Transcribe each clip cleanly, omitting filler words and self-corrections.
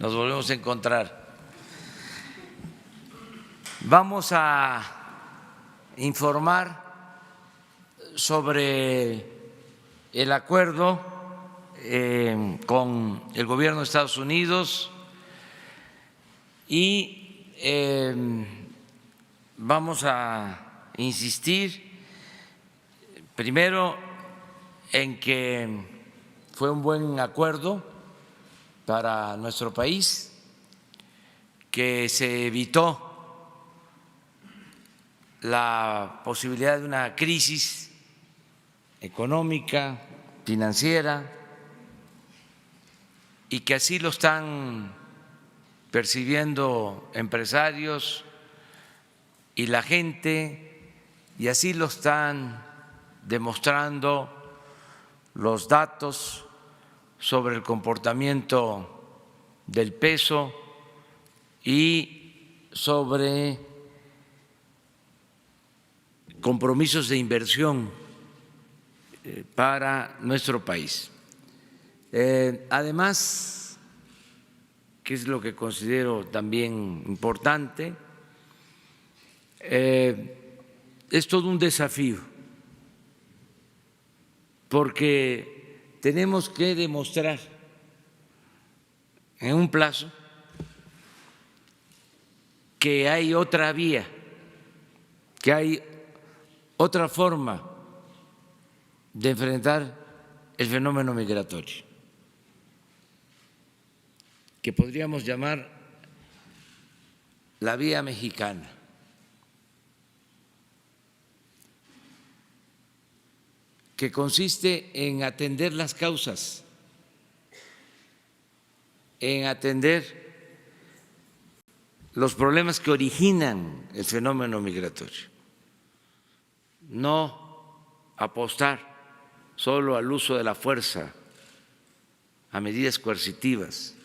Nos volvemos a encontrar. Vamos a informar sobre el acuerdo con el gobierno de Estados Unidos y vamos a insistir primero en que fue un buen acuerdo para nuestro país, que se evitó la posibilidad de una crisis económica, financiera, y que así lo están percibiendo empresarios y la gente, y así lo están demostrando los datos sobre el comportamiento del peso y sobre compromisos de inversión para nuestro país. Además, que es lo que considero también importante, es todo un desafío, porque tenemos que demostrar en un plazo que hay otra vía, que hay otra forma de enfrentar el fenómeno migratorio, que podríamos llamar la vía mexicana. Que consiste en atender las causas, en atender los problemas que originan el fenómeno migratorio, no apostar solo al uso de la fuerza, a medidas coercitivas,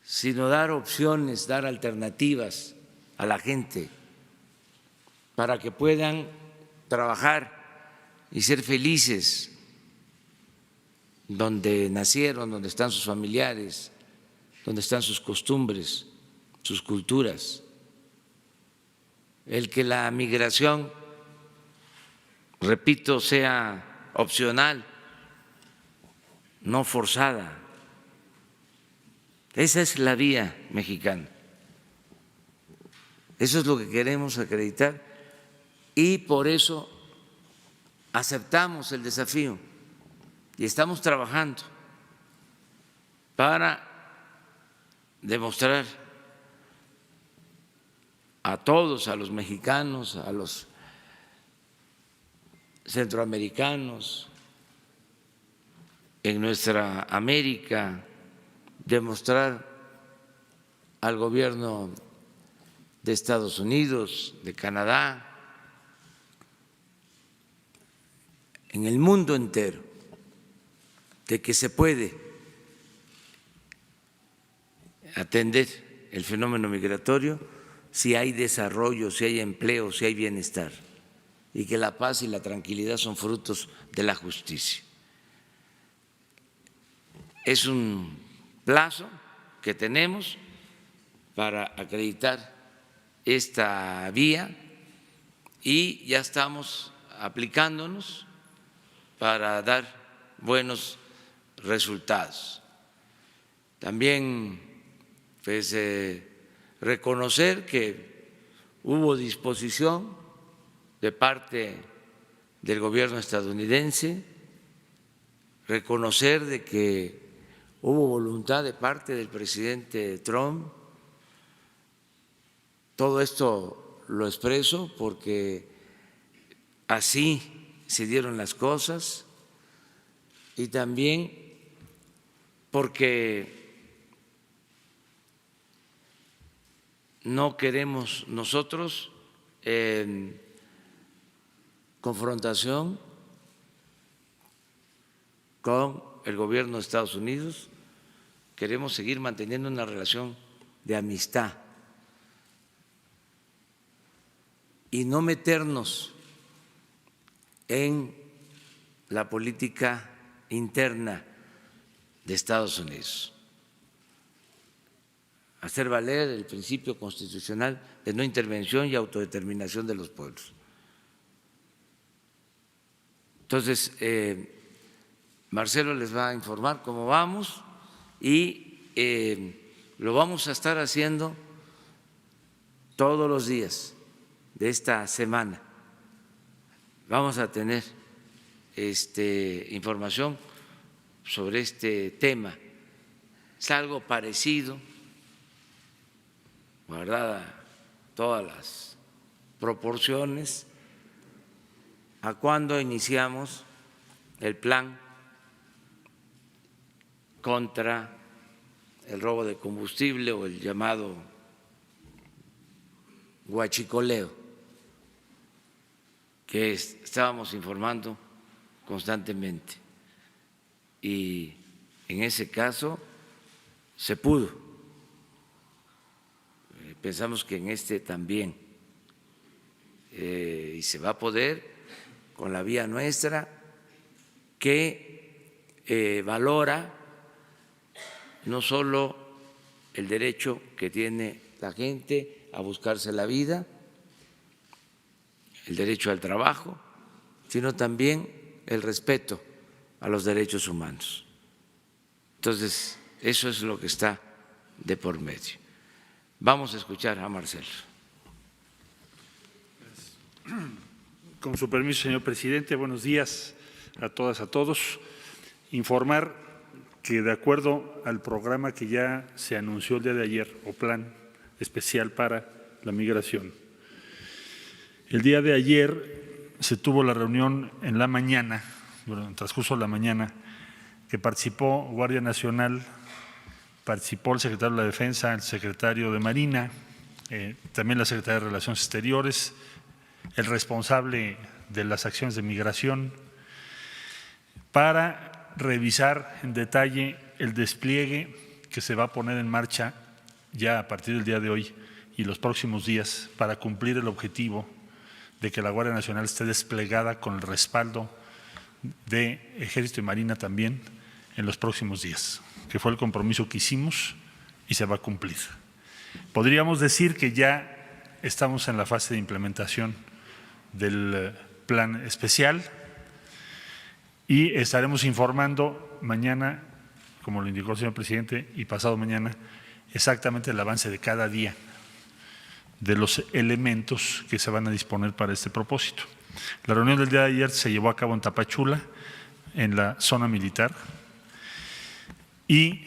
sino dar opciones, dar alternativas a la gente para que puedan trabajar y ser felices donde nacieron, donde están sus familiares, donde están sus costumbres, sus culturas. El que la migración, repito, sea opcional, no forzada. Esa es la vía mexicana. Eso es lo que queremos acreditar y por eso aceptamos el desafío y estamos trabajando para demostrar a todos, a los mexicanos, a los centroamericanos, en nuestra América, demostrar al gobierno de Estados Unidos, de Canadá, en el mundo entero, de que se puede atender el fenómeno migratorio si hay desarrollo, si hay empleo, si hay bienestar, y que la paz y la tranquilidad son frutos de la justicia. Es un plazo que tenemos para acreditar esta vía y ya estamos aplicándonos para dar buenos resultados. También pues, reconocer que hubo disposición de parte del gobierno estadounidense, reconocer de que hubo voluntad de parte del presidente Trump. Todo esto lo expreso porque así se dieron las cosas y también porque no queremos nosotros confrontación con el gobierno de Estados Unidos, queremos seguir manteniendo una relación de amistad y no meternos en la política interna de Estados Unidos, hacer valer el principio constitucional de no intervención y autodeterminación de los pueblos. Entonces, Marcelo les va a informar cómo vamos y lo vamos a estar haciendo todos los días de esta semana. Vamos a tener información sobre este tema. Es algo parecido, guardada todas las proporciones, a cuando iniciamos el plan contra el robo de combustible o el llamado huachicoleo, que estábamos informando constantemente. Y en ese caso se pudo. Pensamos que en este también. Y se va a poder con la vía nuestra que valora no solo el derecho que tiene la gente a buscarse la vida, el derecho al trabajo, sino también el respeto a los derechos humanos. Entonces, eso es lo que está de por medio. Vamos a escuchar a Marcelo. Con su permiso, señor presidente, buenos días a todas, a todos. Informar que de acuerdo al programa que ya se anunció el día de ayer, o plan especial para la migración, el día de ayer se tuvo la reunión en la mañana, bueno, en transcurso de la mañana, que participó Guardia Nacional, participó el secretario de la Defensa, el secretario de Marina, también la Secretaría de Relaciones Exteriores, el responsable de las acciones de migración, para revisar en detalle el despliegue que se va a poner en marcha ya a partir del día de hoy y los próximos días para cumplir el objetivo de que la Guardia Nacional esté desplegada con el respaldo de Ejército y Marina también en los próximos días, que fue el compromiso que hicimos y se va a cumplir. Podríamos decir que ya estamos en la fase de implementación del plan especial y estaremos informando mañana, como lo indicó el señor presidente, y pasado mañana, exactamente el avance de cada día de los elementos que se van a disponer para este propósito. La reunión del día de ayer se llevó a cabo en Tapachula, en la zona militar, y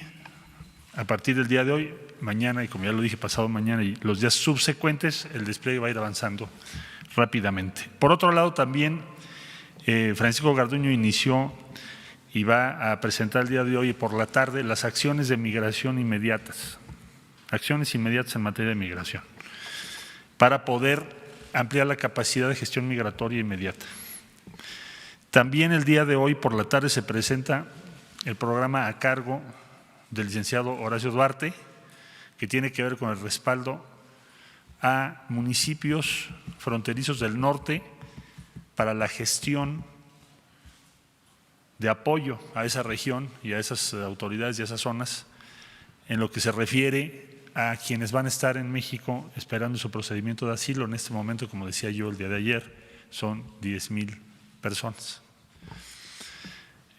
a partir del día de hoy, mañana, y como ya lo dije, pasado mañana y los días subsecuentes, el despliegue va a ir avanzando rápidamente. Por otro lado, también Francisco Garduño inició y va a presentar el día de hoy por la tarde las acciones de migración inmediatas, acciones inmediatas en materia de migración, para poder ampliar la capacidad de gestión migratoria inmediata. También el día de hoy por la tarde se presenta el programa a cargo del licenciado Horacio Duarte, que tiene que ver con el respaldo a municipios fronterizos del norte para la gestión de apoyo a esa región y a esas autoridades y a esas zonas en lo que se refiere a quienes van a estar en México esperando su procedimiento de asilo. En este momento, como decía yo el día de ayer, son 10,000 personas.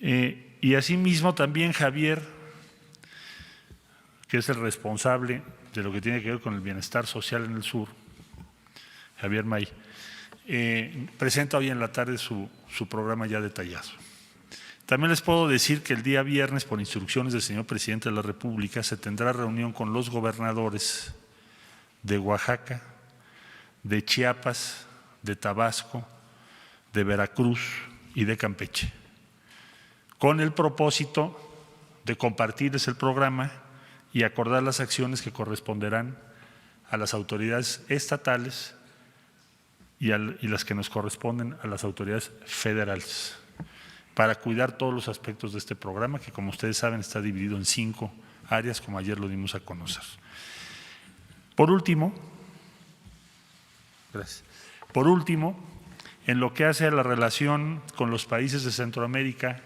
Y asimismo también Javier, que es el responsable de lo que tiene que ver con el bienestar social en el sur, Javier May, presenta hoy en la tarde su programa ya detallado. También les puedo decir que el día viernes, por instrucciones del señor presidente de la República, se tendrá reunión con los gobernadores de Oaxaca, de Chiapas, de Tabasco, de Veracruz y de Campeche, con el propósito de compartirles el programa y acordar las acciones que corresponderán a las autoridades estatales y las que nos corresponden a las autoridades federales, para cuidar todos los aspectos de este programa, que como ustedes saben está dividido en 5 áreas, como ayer lo dimos a conocer. Por último, en lo que hace a la relación con los países de Centroamérica,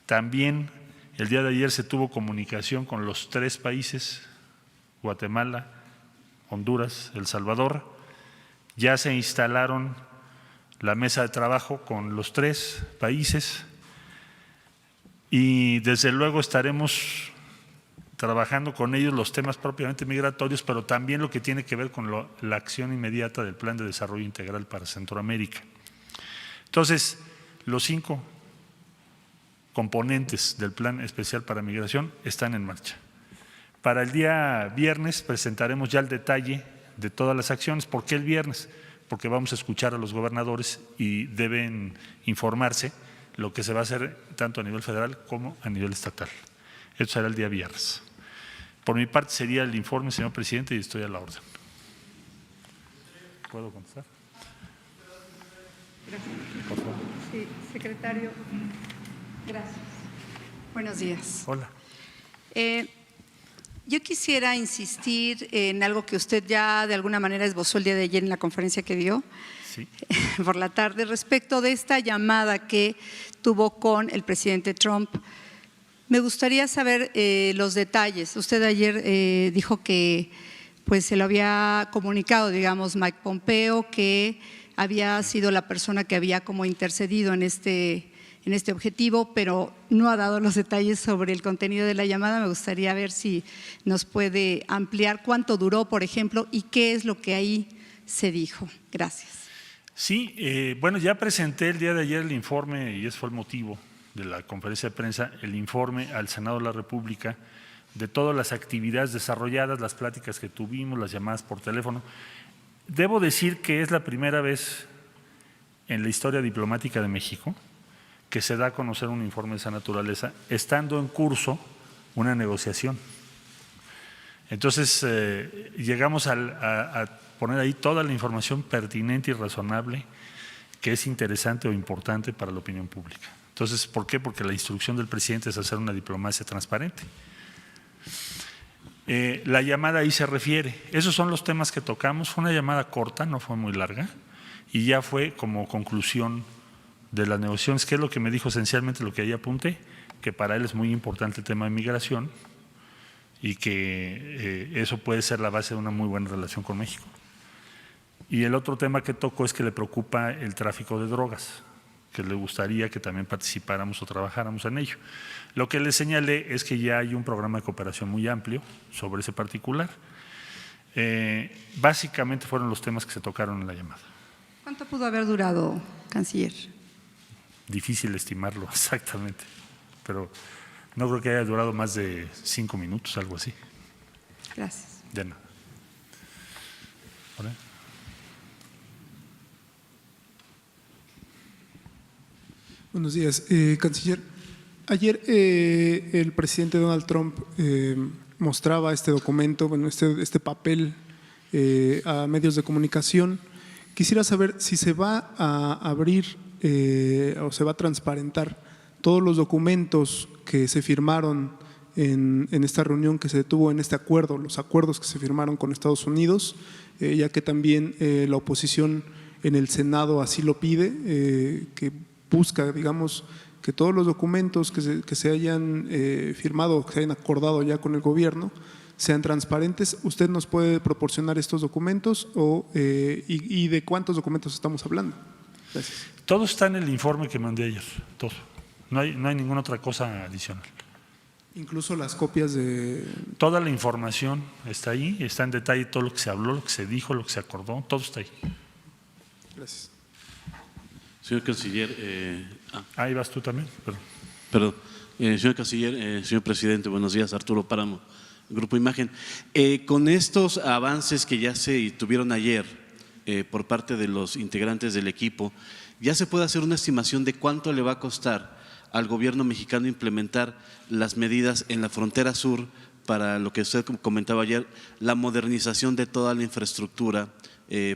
también el día de ayer se tuvo comunicación con los 3 países, Guatemala, Honduras, El Salvador. Ya se instalaron la mesa de trabajo con los 3 países y desde luego estaremos trabajando con ellos los temas propiamente migratorios, pero también lo que tiene que ver con la acción inmediata del Plan de Desarrollo Integral para Centroamérica. Entonces, los 5 componentes del Plan Especial para Migración están en marcha. Para el día viernes presentaremos ya el detalle de todas las acciones. ¿Por qué el viernes? Porque vamos a escuchar a los gobernadores y deben informarse lo que se va a hacer tanto a nivel federal como a nivel estatal. Esto será el día viernes. Por mi parte sería el informe, señor presidente, y estoy a la orden. ¿Puedo contestar? Gracias. Por favor. Sí, secretario. Gracias. Buenos días. Hola. Yo quisiera insistir en algo que usted ya de alguna manera esbozó el día de ayer en la conferencia que dio Sí. por la tarde respecto de esta llamada que tuvo con el presidente Trump. Me gustaría saber los detalles. Usted ayer dijo que pues se lo había comunicado, digamos, Mike Pompeo, que había sido la persona que había como intercedido en este objetivo, pero no ha dado los detalles sobre el contenido de la llamada. Me gustaría ver si nos puede ampliar cuánto duró, por ejemplo, y qué es lo que ahí se dijo. Gracias. Sí, bueno, ya presenté el día de ayer el informe, y ese fue el motivo de la conferencia de prensa, el informe al Senado de la República de todas las actividades desarrolladas, las pláticas que tuvimos, las llamadas por teléfono. Debo decir que es la primera vez en la historia diplomática de México que se da a conocer un informe de esa naturaleza, estando en curso una negociación. Entonces, llegamos a poner ahí toda la información pertinente y razonable que es interesante o importante para la opinión pública. Entonces, ¿por qué? Porque la instrucción del presidente es hacer una diplomacia transparente. La llamada ahí se refiere, esos son los temas que tocamos, fue una llamada corta, no fue muy larga, y ya fue como conclusión de las negociaciones, que es lo que me dijo esencialmente, lo que ahí apunté, que para él es muy importante el tema de migración y que eso puede ser la base de una muy buena relación con México. Y el otro tema que tocó es que le preocupa el tráfico de drogas, que le gustaría que también participáramos o trabajáramos en ello. Lo que le señalé es que ya hay un programa de cooperación muy amplio sobre ese particular. Básicamente fueron los temas que se tocaron en la llamada. ¿Cuánto pudo haber durado, canciller? Difícil estimarlo exactamente, pero no creo que haya durado más de 5 minutos, algo así. Gracias. De nada. ¿Hola? Buenos días, canciller. Ayer el presidente Donald Trump mostraba este documento, bueno, este papel a medios de comunicación. Quisiera saber si se va a abrir o se va a transparentar todos los documentos que se firmaron en esta reunión que se tuvo en este acuerdo, los acuerdos que se firmaron con Estados Unidos, ya que también la oposición en el Senado así lo pide, que busca, digamos, que todos los documentos que se hayan firmado, que se hayan acordado ya con el gobierno, sean transparentes. ¿Usted nos puede proporcionar estos documentos y de cuántos documentos estamos hablando? Gracias. Todo está en el informe que mandé ayer, todo. No hay ninguna otra cosa adicional. Incluso las copias de… Toda la información está ahí, está en detalle todo lo que se habló, lo que se dijo, lo que se acordó, todo está ahí. Gracias. Señor Canciller, Ahí vas tú también. perdón. Señor Canciller, señor Presidente, buenos días. Arturo Páramo, Grupo Imagen. Con estos avances que ya se tuvieron ayer por parte de los integrantes del equipo, ¿ya se puede hacer una estimación de cuánto le va a costar al gobierno mexicano implementar las medidas en la frontera sur para lo que usted comentaba ayer, la modernización de toda la infraestructura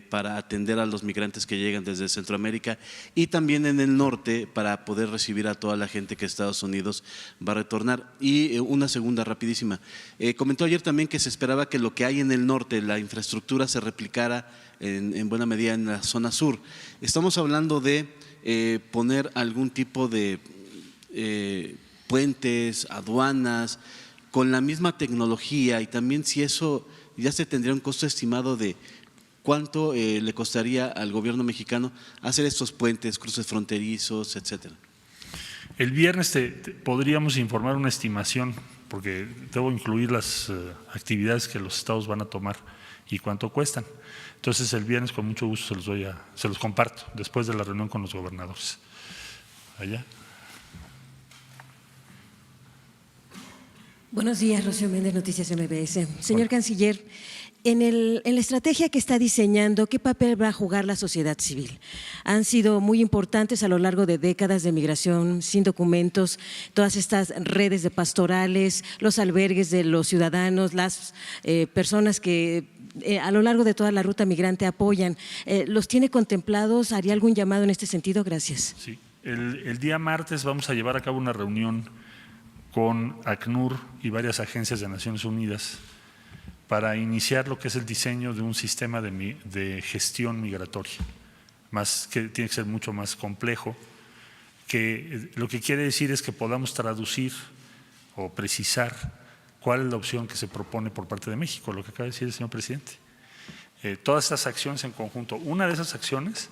para atender a los migrantes que llegan desde Centroamérica y también en el norte para poder recibir a toda la gente que Estados Unidos va a retornar? Y una segunda rapidísima, comentó ayer también que se esperaba que lo que hay en el norte, la infraestructura se replicara en buena medida en la zona sur. Estamos hablando de poner algún tipo de puentes, aduanas, con la misma tecnología, y también si eso ya se tendría un costo estimado de cuánto le costaría al gobierno mexicano hacer estos puentes, cruces fronterizos, etcétera. El viernes podríamos informar una estimación, porque debo incluir las actividades que los estados van a tomar y cuánto cuestan. Entonces el viernes con mucho gusto se los comparto después de la reunión con los gobernadores. Allá. Buenos días, Rocío Méndez, Noticias MBS. Señor Canciller, en la estrategia que está diseñando, ¿qué papel va a jugar la sociedad civil? Han sido muy importantes a lo largo de décadas de migración sin documentos, todas estas redes de pastorales, los albergues de los ciudadanos, las personas que a lo largo de toda la ruta migrante apoyan. ¿Los tiene contemplados? ¿Haría algún llamado en este sentido? Gracias. Sí, el día martes vamos a llevar a cabo una reunión con ACNUR y varias agencias de Naciones Unidas para iniciar lo que es el diseño de un sistema de gestión migratoria, que tiene que ser mucho más complejo, que lo que quiere decir es que podamos traducir o precisar cuál es la opción que se propone por parte de México, lo que acaba de decir el señor presidente. Todas estas acciones en conjunto, una de esas acciones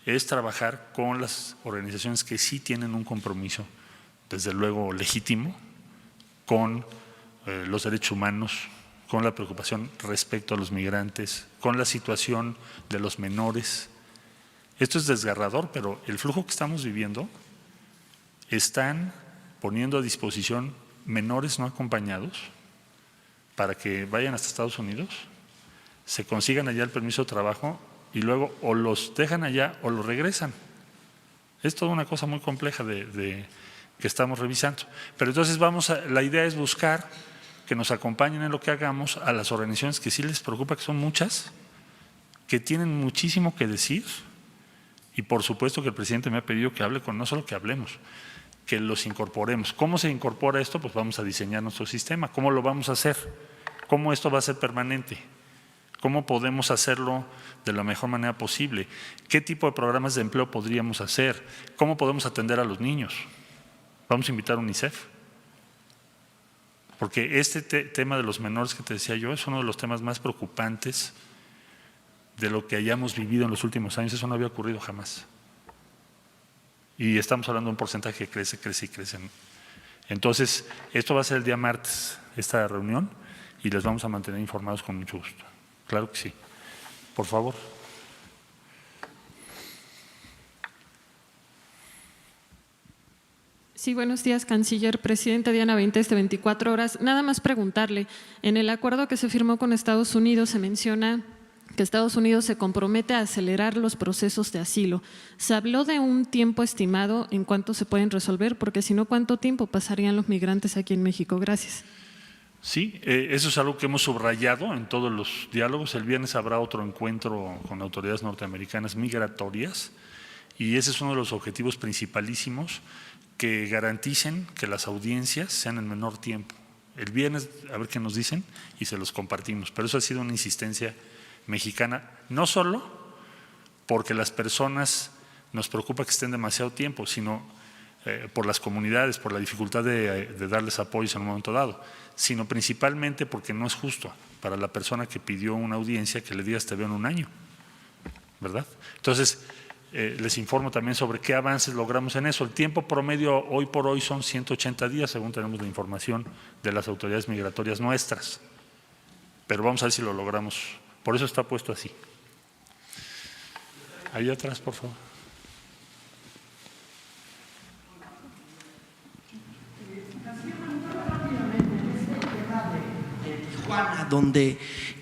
es trabajar con las organizaciones que sí tienen un compromiso, desde luego legítimo, con los derechos humanos, con la preocupación respecto a los migrantes, con la situación de los menores. Esto es desgarrador, pero el flujo que estamos viviendo están poniendo a disposición menores no acompañados para que vayan hasta Estados Unidos, se consigan allá el permiso de trabajo y luego o los dejan allá o los regresan. Es toda una cosa muy compleja que estamos revisando. Pero entonces la idea es buscar que nos acompañen en lo que hagamos a las organizaciones que sí les preocupa, que son muchas, que tienen muchísimo que decir, y por supuesto que el presidente me ha pedido que hable no solo que hablemos, que los incorporemos. ¿Cómo se incorpora esto? Pues vamos a diseñar nuestro sistema. ¿Cómo lo vamos a hacer? ¿Cómo esto va a ser permanente? ¿Cómo podemos hacerlo de la mejor manera posible? ¿Qué tipo de programas de empleo podríamos hacer? ¿Cómo podemos atender a los niños? Vamos a invitar a UNICEF. Porque este tema de los menores que te decía yo es uno de los temas más preocupantes de lo que hayamos vivido en los últimos años. Eso no había ocurrido jamás. Y estamos hablando de un porcentaje que crece, crece y crece. Entonces, esto va a ser el día martes, esta reunión, y les vamos a mantener informados con mucho gusto. Claro que sí. Por favor. Sí, buenos días, Canciller. Presidenta Diana Benítez, de 24 horas. Nada más preguntarle, en el acuerdo que se firmó con Estados Unidos se menciona que Estados Unidos se compromete a acelerar los procesos de asilo. ¿Se habló de un tiempo estimado en cuánto se pueden resolver? Porque si no, ¿cuánto tiempo pasarían los migrantes aquí en México? Gracias. Sí, eso es algo que hemos subrayado en todos los diálogos. El viernes habrá otro encuentro con autoridades norteamericanas migratorias y ese es uno de los objetivos principalísimos, que garanticen que las audiencias sean en menor tiempo. El viernes a ver qué nos dicen y se los compartimos, pero eso ha sido una insistencia mexicana, no solo porque las personas nos preocupa que estén demasiado tiempo, sino por las comunidades, por la dificultad de darles apoyos en un momento dado, sino principalmente porque no es justo para la persona que pidió una audiencia que le digas te veo en un año, ¿verdad? Entonces, les informo también sobre qué avances logramos en eso. El tiempo promedio hoy por hoy son 180 días, según tenemos la información de las autoridades migratorias nuestras. Pero vamos a ver si lo logramos. Por eso está puesto así. Ahí atrás, por favor. Donde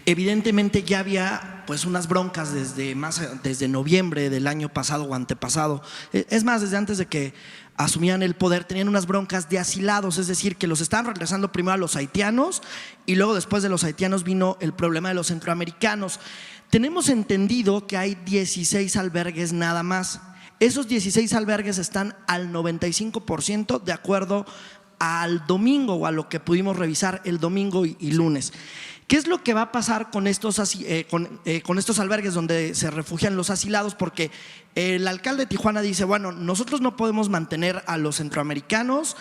evidentemente ya había pues unas broncas desde noviembre del año pasado o antepasado, es más, desde antes de que asumían el poder, tenían unas broncas de asilados, es decir, que los estaban regresando primero a los haitianos y luego después de los haitianos vino el problema de los centroamericanos. Tenemos entendido que hay 16 albergues nada más. Esos 16 albergues están al 95% de acuerdo al domingo o a lo que pudimos revisar el domingo y lunes. ¿Qué es lo que va a pasar con estos albergues donde se refugian los asilados? Porque el alcalde de Tijuana dice, bueno, nosotros no podemos mantener a los centroamericanos.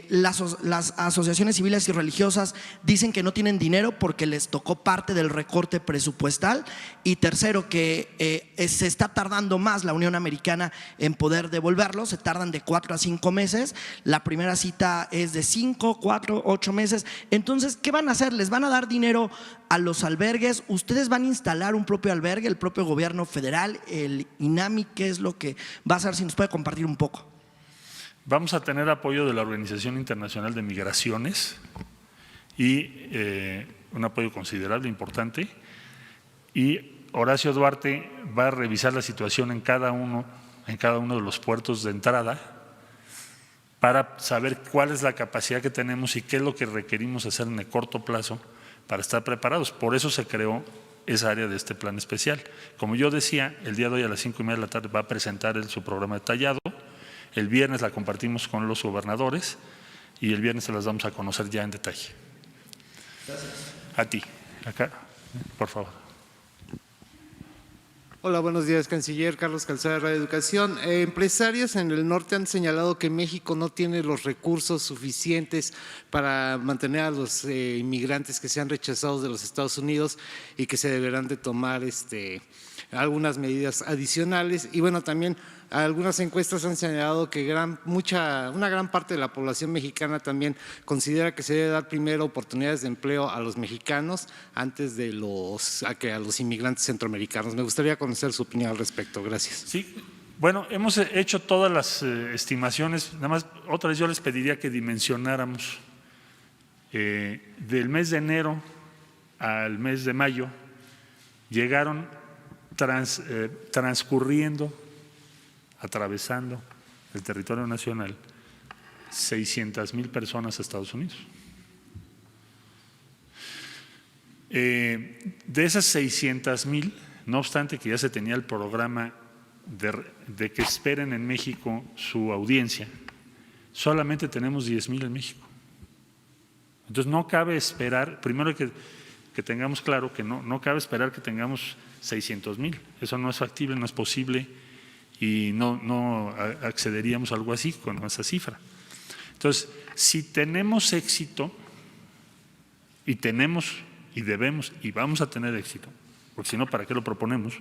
Las asociaciones civiles y religiosas dicen que no tienen dinero porque les tocó parte del recorte presupuestal. Y tercero, que se está tardando más la Unión Americana en poder devolverlos, se tardan de 4 a 5 meses. La primera cita es de 5, 4, 8 meses. Entonces, ¿qué van a hacer? ¿Les van a dar dinero a los albergues? ¿Ustedes van a instalar un propio albergue, el propio gobierno federal, el INAMI? ¿Qué es lo que va a hacer? Si nos puede compartir un poco. Vamos a tener apoyo de la Organización Internacional de Migraciones y un apoyo considerable, importante. Y Horacio Duarte va a revisar la situación en cada uno de los puertos de entrada para saber cuál es la capacidad que tenemos y qué es lo que requerimos hacer en el corto plazo para estar preparados. Por eso se creó esa área de este plan especial. Como yo decía, el día de hoy a las 5:30 de la tarde va a presentar su programa detallado. El viernes la compartimos con los gobernadores y el viernes se las vamos a conocer ya en detalle. Gracias. A ti, acá, por favor. Hola, buenos días, canciller. Carlos Calzada, Radio Educación. Empresarios en el norte han señalado que México no tiene los recursos suficientes para mantener a los inmigrantes que sean rechazados de los Estados Unidos y que se deberán de tomar algunas medidas adicionales. Y bueno, también algunas encuestas han señalado que una gran parte de la población mexicana también considera que se debe dar primero oportunidades de empleo a los mexicanos antes de a los inmigrantes centroamericanos. Me gustaría conocer su opinión al respecto. Gracias. Sí, bueno, hemos hecho todas las estimaciones. Nada más, otra vez yo les pediría que dimensionáramos del mes de enero al mes de mayo. Llegaron transcurriendo, atravesando el territorio nacional 600,000 personas a Estados Unidos. De esas 600,000, no obstante que ya se tenía el programa de que esperen en México su audiencia, solamente tenemos 10,000 en México. Entonces no cabe esperar, primero que tengamos claro que no cabe esperar que tengamos 600,000, eso no es factible, no es posible y no accederíamos a algo así con esa cifra. Entonces, si tenemos éxito y debemos y vamos a tener éxito, porque si no, ¿para qué lo proponemos?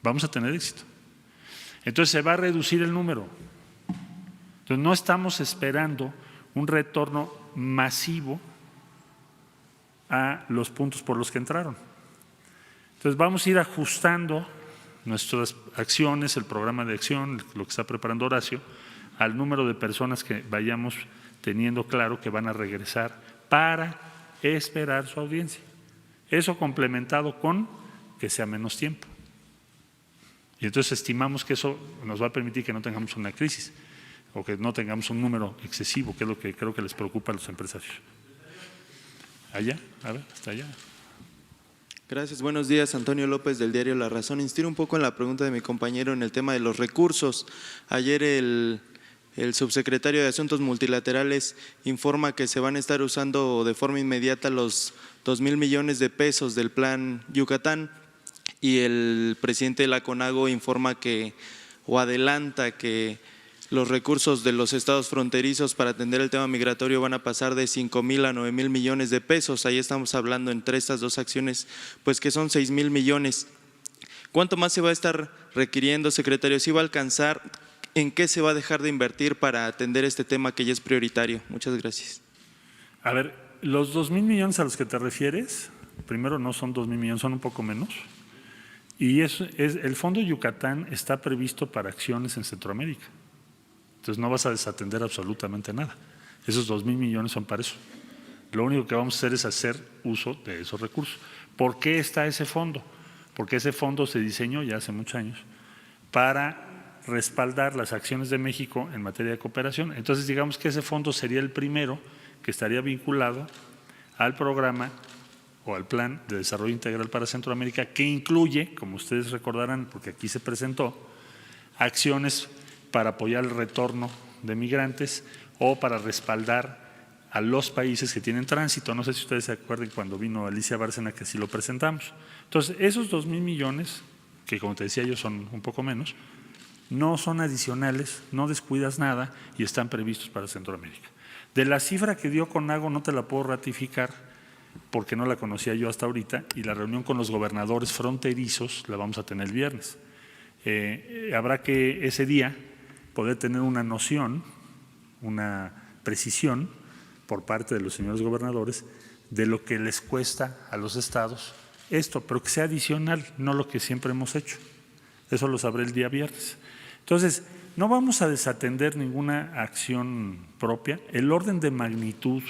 Vamos a tener éxito. Entonces se va a reducir el número. Entonces no estamos esperando un retorno masivo a los puntos por los que entraron. Entonces vamos a ir ajustando nuestras acciones, el programa de acción, lo que está preparando Horacio, al número de personas que vayamos teniendo claro que van a regresar para esperar su audiencia. Eso complementado con que sea menos tiempo. Y entonces estimamos que eso nos va a permitir que no tengamos una crisis o que no tengamos un número excesivo, que es lo que creo que les preocupa a los empresarios. Allá, a ver, hasta allá. Gracias, buenos días, Antonio López del diario La Razón. Insistir un poco en la pregunta de mi compañero en el tema de los recursos. Ayer el subsecretario de Asuntos Multilaterales informa que se van a estar usando de forma inmediata los 2,000 millones de pesos del Plan Yucatán y el presidente de la CONAGO informa adelanta que los recursos de los estados fronterizos para atender el tema migratorio van a pasar de 5,000 a 9,000 millones de pesos. Ahí estamos hablando entre estas dos acciones, pues que son 6,000 millones. ¿Cuánto más se va a estar requiriendo, secretario? ¿Sí va a alcanzar? ¿En qué se va a dejar de invertir para atender este tema que ya es prioritario? Muchas gracias. A ver, los 2,000 millones a los que te refieres, primero no son 2,000 millones, son un poco menos. Y el Fondo Yucatán está previsto para acciones en Centroamérica. Entonces no vas a desatender absolutamente nada. Esos 2,000 millones son para eso. Lo único que vamos a hacer es hacer uso de esos recursos. ¿Por qué está ese fondo? Porque ese fondo se diseñó ya hace muchos años para respaldar las acciones de México en materia de cooperación. Entonces digamos que ese fondo sería el primero que estaría vinculado al programa o al Plan de Desarrollo Integral para Centroamérica, que incluye, como ustedes recordarán, porque aquí se presentó, acciones para apoyar el retorno de migrantes o para respaldar a los países que tienen tránsito. No sé si ustedes se acuerdan cuando vino Alicia Bárcena que sí lo presentamos. Entonces, esos 2,000 millones, que como te decía yo son un poco menos, no son adicionales, no descuidas nada y están previstos para Centroamérica. De la cifra que dio Conago no te la puedo ratificar porque no la conocía yo hasta ahorita y la reunión con los gobernadores fronterizos la vamos a tener el viernes. Habrá que ese día poder tener una noción, una precisión por parte de los señores gobernadores de lo que les cuesta a los estados esto, pero que sea adicional, no lo que siempre hemos hecho. Eso lo sabré el día viernes. Entonces, no vamos a desatender ninguna acción propia. El orden de magnitud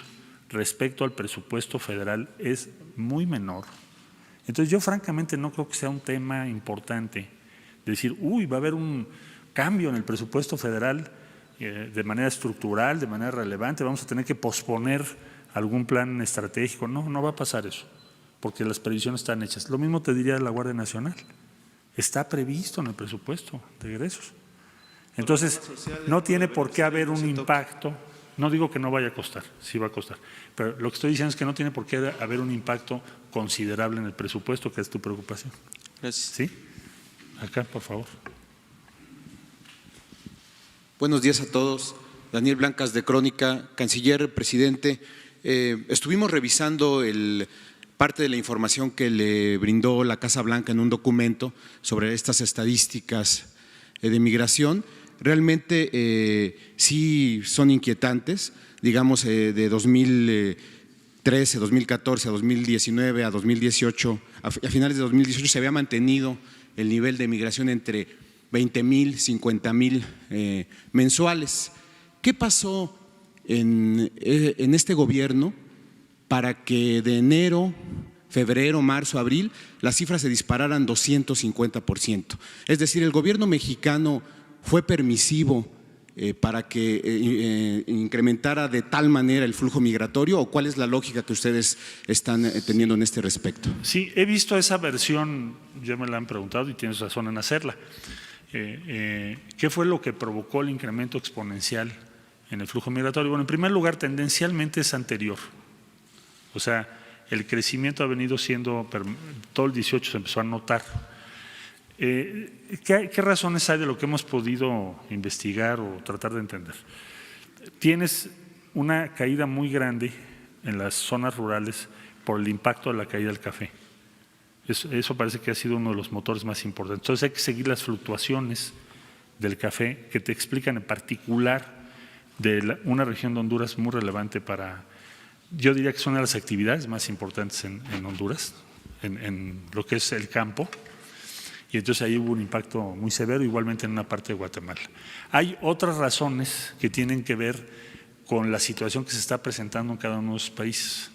respecto al presupuesto federal es muy menor. Entonces, yo francamente no creo que sea un tema importante decir, va a haber un cambio en el presupuesto federal de manera estructural, de manera relevante, vamos a tener que posponer algún plan estratégico. No va a pasar eso, porque las previsiones están hechas. Lo mismo te diría de la Guardia Nacional. Está previsto en el presupuesto de egresos. Entonces, no tiene por qué haber un impacto. No digo que no vaya a costar, sí va a costar, pero lo que estoy diciendo es que no tiene por qué haber un impacto considerable en el presupuesto, que es tu preocupación. Gracias. ¿Sí? Acá, por favor. Buenos días a todos. Daniel Blancas de Crónica. Canciller, presidente, estuvimos revisando parte de la información que le brindó la Casa Blanca en un documento sobre estas estadísticas de migración. Realmente sí son inquietantes, digamos de 2013, 2014, a 2019, a 2018, a finales de 2018 se había mantenido el nivel de migración entre 20,000, 50,000 mensuales. ¿Qué pasó en este gobierno para que de enero, febrero, marzo, abril, las cifras se dispararan 250%? Es decir, el gobierno mexicano fue permisivo para que incrementara de tal manera el flujo migratorio, ¿o cuál es la lógica que ustedes están teniendo en este respecto? Sí, he visto esa versión, ya me la han preguntado y tienes razón en hacerla. ¿Qué fue lo que provocó el incremento exponencial en el flujo migratorio? Bueno, en primer lugar, tendencialmente es anterior. O sea, el crecimiento ha venido siendo, todo el 18 se empezó a notar. ¿Qué razones hay de lo que hemos podido investigar o tratar de entender? Tienes una caída muy grande en las zonas rurales por el impacto de la caída del café. Eso parece que ha sido uno de los motores más importantes. Entonces hay que seguir las fluctuaciones del café que te explican en particular de una región de Honduras muy relevante para, yo diría que son una de las actividades más importantes en Honduras, en lo que es el campo. Y entonces ahí hubo un impacto muy severo, igualmente en una parte de Guatemala. Hay otras razones que tienen que ver con la situación que se está presentando en cada uno de los países,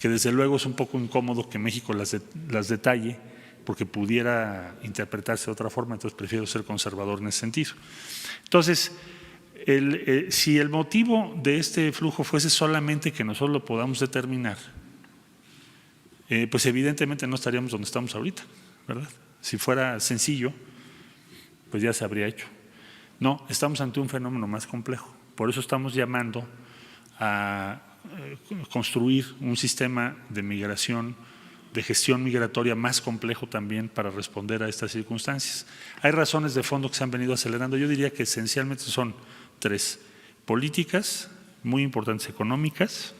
que desde luego es un poco incómodo que México las detalle, porque pudiera interpretarse de otra forma, entonces prefiero ser conservador en ese sentido. Entonces, si el motivo de este flujo fuese solamente que nosotros lo podamos determinar, pues evidentemente no estaríamos donde estamos ahorita, ¿verdad? Si fuera sencillo, pues ya se habría hecho. No, estamos ante un fenómeno más complejo. Por eso estamos llamando a construir un sistema de migración, de gestión migratoria más complejo también para responder a estas circunstancias. Hay razones de fondo que se han venido acelerando. Yo diría que esencialmente son 3: políticas muy importantes económicas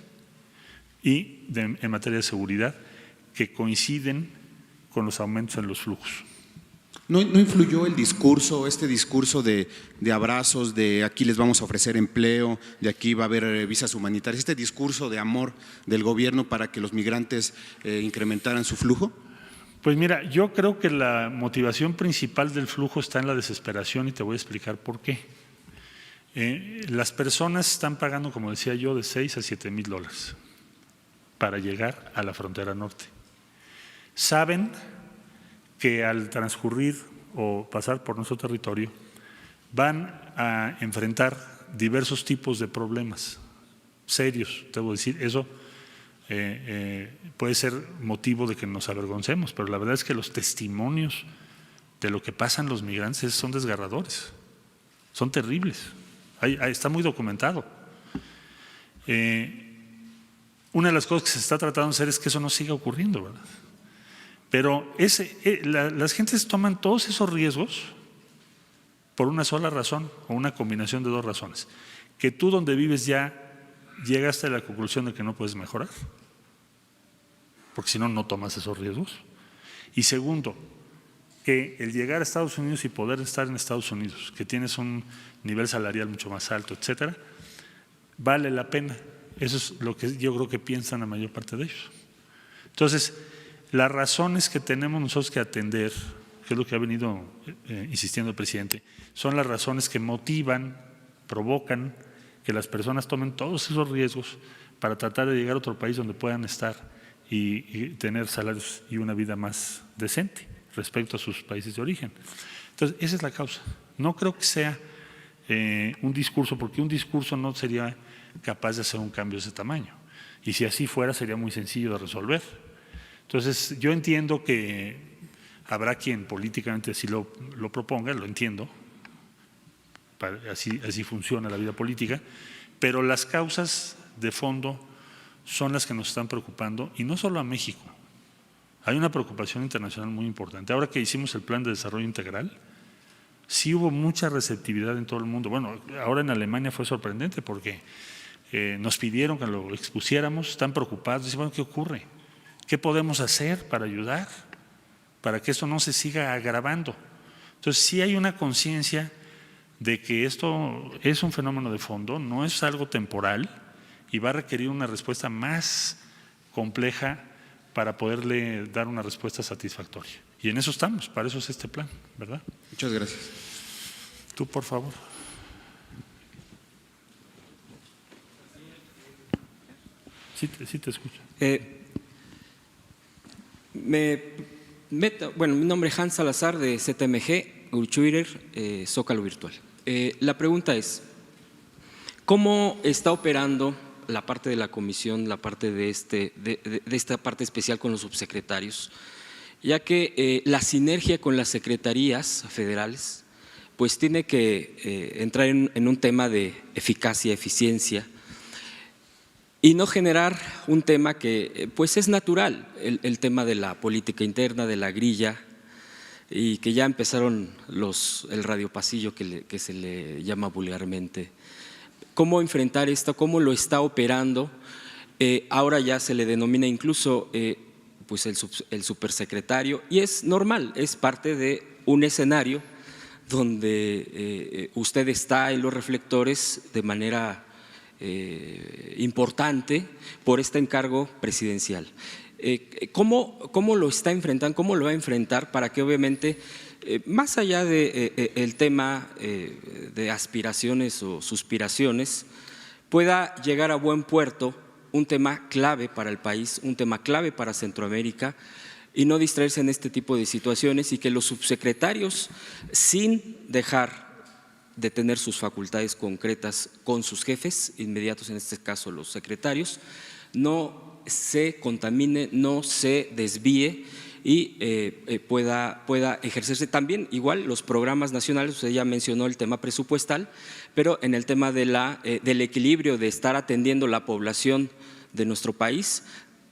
y en materia de seguridad que coinciden con los aumentos en los flujos. ¿No influyó el discurso, este discurso de abrazos, de aquí les vamos a ofrecer empleo, de aquí va a haber visas humanitarias, este discurso de amor del gobierno para que los migrantes incrementaran su flujo? Pues mira, yo creo que la motivación principal del flujo está en la desesperación y te voy a explicar por qué. Las personas están pagando, como decía yo, de $6,000 a $7,000 para llegar a la frontera norte. Saben que al transcurrir o pasar por nuestro territorio van a enfrentar diversos tipos de problemas serios, debo decir, eso puede ser motivo de que nos avergoncemos, pero la verdad es que los testimonios de lo que pasan los migrantes son desgarradores, son terribles, ahí está muy documentado. Una de las cosas que se está tratando de hacer es que eso no siga ocurriendo, ¿verdad? Pero las gentes toman todos esos riesgos por una sola razón o una combinación de dos razones. Que tú donde vives ya llegaste a la conclusión de que no puedes mejorar, porque si no, no tomas esos riesgos. Y segundo, que el llegar a Estados Unidos y poder estar en Estados Unidos, que tienes un nivel salarial mucho más alto, etcétera, vale la pena. Eso es lo que yo creo que piensan la mayor parte de ellos. Entonces, las razones que tenemos nosotros que atender, que es lo que ha venido insistiendo el presidente, son las razones que motivan, provocan que las personas tomen todos esos riesgos para tratar de llegar a otro país donde puedan estar y tener salarios y una vida más decente respecto a sus países de origen. Entonces, esa es la causa. No creo que sea un discurso, porque un discurso no sería capaz de hacer un cambio de ese tamaño. Y si así fuera, sería muy sencillo de resolver. Entonces, yo entiendo que habrá quien políticamente así lo proponga, lo entiendo, así funciona la vida política, pero las causas de fondo son las que nos están preocupando, y no solo a México. Hay una preocupación internacional muy importante. Ahora que hicimos el Plan de Desarrollo Integral, sí hubo mucha receptividad en todo el mundo. Bueno, ahora en Alemania fue sorprendente porque nos pidieron que lo expusiéramos, están preocupados, dicen, bueno, ¿qué ocurre? ¿Qué podemos hacer para ayudar? Para que esto no se siga agravando. Entonces, sí hay una conciencia de que esto es un fenómeno de fondo, no es algo temporal y va a requerir una respuesta más compleja para poderle dar una respuesta satisfactoria. Y en eso estamos, para eso es este plan, ¿verdad? Muchas gracias. Tú, por favor. Sí te escucho. Bueno, mi nombre es Hans Salazar de ZMG, Urchuirer, Zócalo Virtual. La pregunta es, ¿cómo está operando la parte de la comisión, la parte de esta parte especial con los subsecretarios? Ya que la sinergia con las secretarías federales pues tiene que entrar en un tema de eficacia, eficiencia, y no generar un tema que pues es natural, el tema de la política interna, de la grilla, y que ya empezaron el radiopasillo que se le llama vulgarmente. ¿Cómo enfrentar esto? ¿Cómo lo está operando? Ahora ya se le denomina incluso pues el supersecretario, y es normal, es parte de un escenario donde usted está en los reflectores de manera importante por este encargo presidencial. ¿Cómo lo está enfrentando? ¿Cómo lo va a enfrentar para que obviamente, más allá del tema de aspiraciones o suspiraciones, pueda llegar a buen puerto un tema clave para el país, un tema clave para Centroamérica, y no distraerse en este tipo de situaciones, y que los subsecretarios, sin dejar de tener sus facultades concretas con sus jefes inmediatos, en este caso los secretarios, no se contamine, no se desvíe y pueda ejercerse también igual los programas nacionales. Usted ya mencionó el tema presupuestal, pero en el tema del equilibrio, de estar atendiendo la población de nuestro país,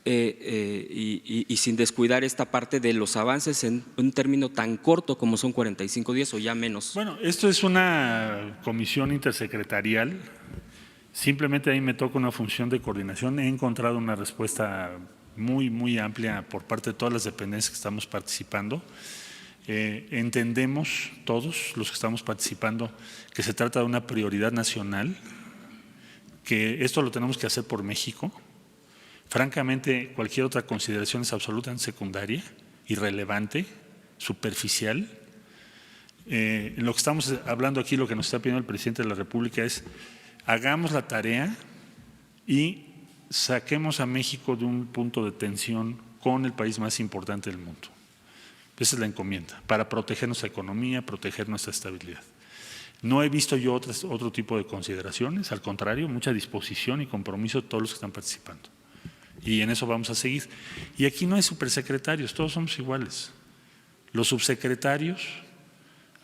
y sin descuidar esta parte de los avances en un término tan corto como son 45 días o ya menos. Bueno, esto es una comisión intersecretarial, simplemente ahí me toca una función de coordinación. He encontrado una respuesta muy amplia por parte de todas las dependencias que estamos participando. Entendemos todos los que estamos participando que se trata de una prioridad nacional, que esto lo tenemos que hacer por México. Francamente, cualquier otra consideración es absolutamente secundaria, irrelevante, superficial. En lo que estamos hablando aquí, lo que nos está pidiendo el presidente de la República es hagamos la tarea y saquemos a México de un punto de tensión con el país más importante del mundo. Esa es la encomienda, para proteger nuestra economía, proteger nuestra estabilidad. No he visto yo otro tipo de consideraciones, al contrario, mucha disposición y compromiso de todos los que están participando. Y en eso vamos a seguir. Y aquí no hay supersecretarios, todos somos iguales. Los subsecretarios,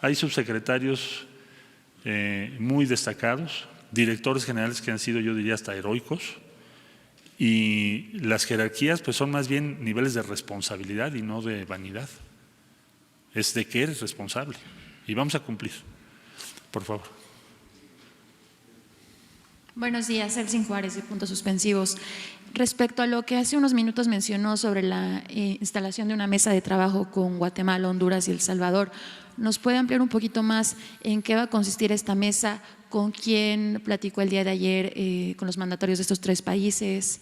hay subsecretarios muy destacados, directores generales que han sido, yo diría, hasta heroicos, y las jerarquías pues son más bien niveles de responsabilidad y no de vanidad. Es de que eres responsable y vamos a cumplir. Por favor. Buenos días, Elsin Juárez de Puntos Suspensivos. Respecto a lo que hace unos minutos mencionó sobre la instalación de una mesa de trabajo con Guatemala, Honduras y El Salvador, ¿nos puede ampliar un poquito más en qué va a consistir esta mesa? ¿Con quién platicó el día de ayer con los mandatarios de estos tres países?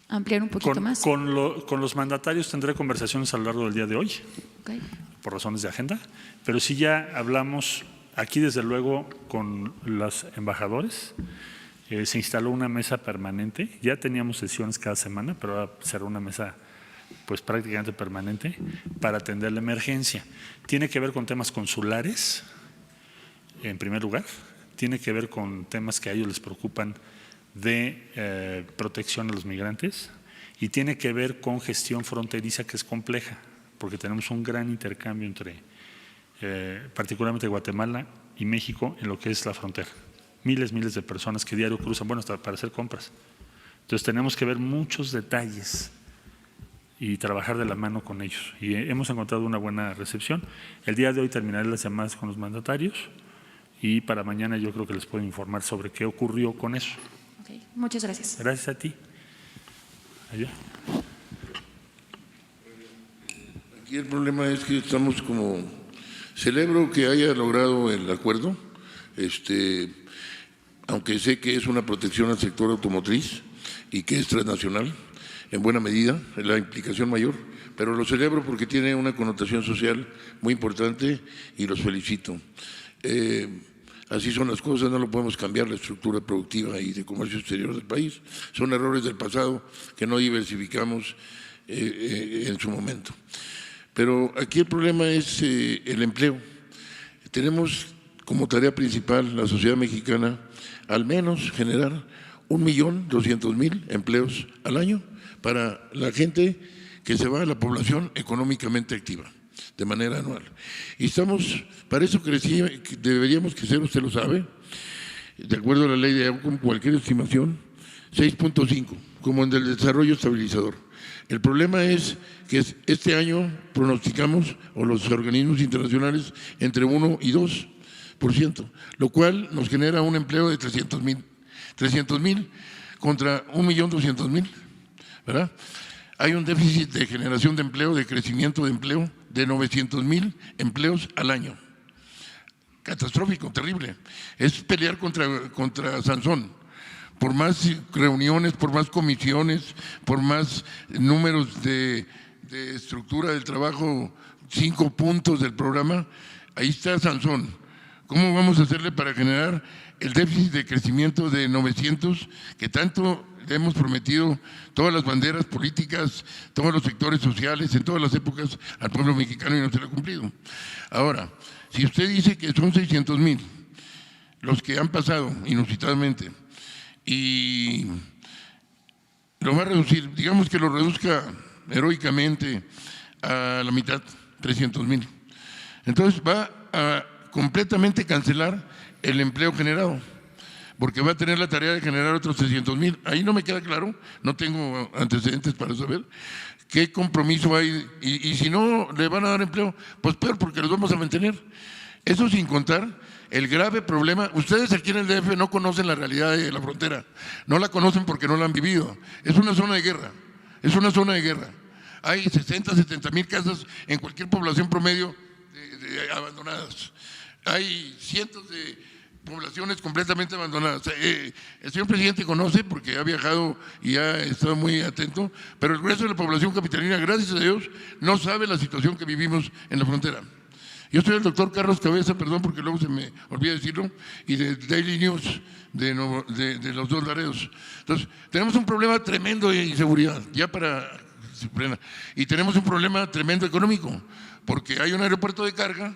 ¿Ampliar un poquito más? Con los mandatarios tendré conversaciones a lo largo del día de hoy, Okay. Por razones de agenda, pero sí ya hablamos aquí desde luego con los embajadores. Se instaló una mesa permanente, ya teníamos sesiones cada semana, pero ahora será una mesa pues prácticamente permanente para atender la emergencia. Tiene que ver con temas consulares, en primer lugar, tiene que ver con temas que a ellos les preocupan de protección a los migrantes y tiene que ver con gestión fronteriza que es compleja, porque tenemos un gran intercambio entre particularmente Guatemala y México en lo que es la frontera. Miles de personas que diario cruzan, bueno, hasta para hacer compras. Entonces tenemos que ver muchos detalles y trabajar de la mano con ellos. Y hemos encontrado una buena recepción. El día de hoy terminaré las llamadas con los mandatarios y para mañana yo creo que les puedo informar sobre qué ocurrió con eso. Okay. Muchas gracias. Gracias a ti. Allá. Aquí el problema es que estamos como… Celebro que haya logrado el acuerdo, aunque sé que es una protección al sector automotriz y que es transnacional, en buena medida, es la implicación mayor, pero lo celebro porque tiene una connotación social muy importante y los felicito. Así son las cosas, no lo podemos cambiar la estructura productiva y de comercio exterior del país. Son errores del pasado que no diversificamos en su momento. Pero aquí el problema es el empleo. Tenemos como tarea principal la sociedad mexicana al menos generar 1.200.000 empleos al año para la gente que se va a la población económicamente activa de manera anual. Y estamos, para eso deberíamos crecer, usted lo sabe, de acuerdo a la ley de con cualquier estimación, 6.5, como en el desarrollo estabilizador. El problema es que este año pronosticamos, o los organismos internacionales, entre 1 y 2%, lo cual nos genera un empleo de 300.000 contra 1.200.000, ¿verdad? Hay un déficit de generación de empleo, de crecimiento de empleo, de 900.000 empleos al año. Catastrófico, terrible. Es pelear contra Sansón. Por más reuniones, por más comisiones, por más números de estructura del trabajo, 5 puntos del programa, ahí está Sansón. ¿Cómo vamos a hacerle para generar el déficit de crecimiento de 900 que tanto le hemos prometido todas las banderas políticas, todos los sectores sociales, en todas las épocas al pueblo mexicano y no se lo ha cumplido? Ahora, si usted dice que son 600.000 los que han pasado inusitadamente, y lo va a reducir, digamos que lo reduzca heroicamente a la mitad, 300.000. Entonces va a completamente cancelar el empleo generado, porque va a tener la tarea de generar otros 300.000. Ahí no me queda claro, no tengo antecedentes para saber qué compromiso hay, y si no le van a dar empleo, pues peor, porque los vamos a mantener. Eso sin contar el grave problema. Ustedes aquí en el DF no conocen la realidad de la frontera, no la conocen porque no la han vivido. Es una zona de guerra, es una zona de guerra. Hay 60, 70 mil casas en cualquier población promedio de abandonadas. Hay cientos de poblaciones completamente abandonadas. El señor presidente conoce porque ha viajado y ha estado muy atento, pero el grueso de la población capitalina, gracias a Dios, no sabe la situación que vivimos en la frontera. Yo soy el doctor Carlos Cabeza, perdón porque luego se me olvida decirlo, y de Daily News de los Dos Laredos. Entonces, tenemos un problema tremendo de inseguridad, y tenemos un problema tremendo económico, porque hay un aeropuerto de carga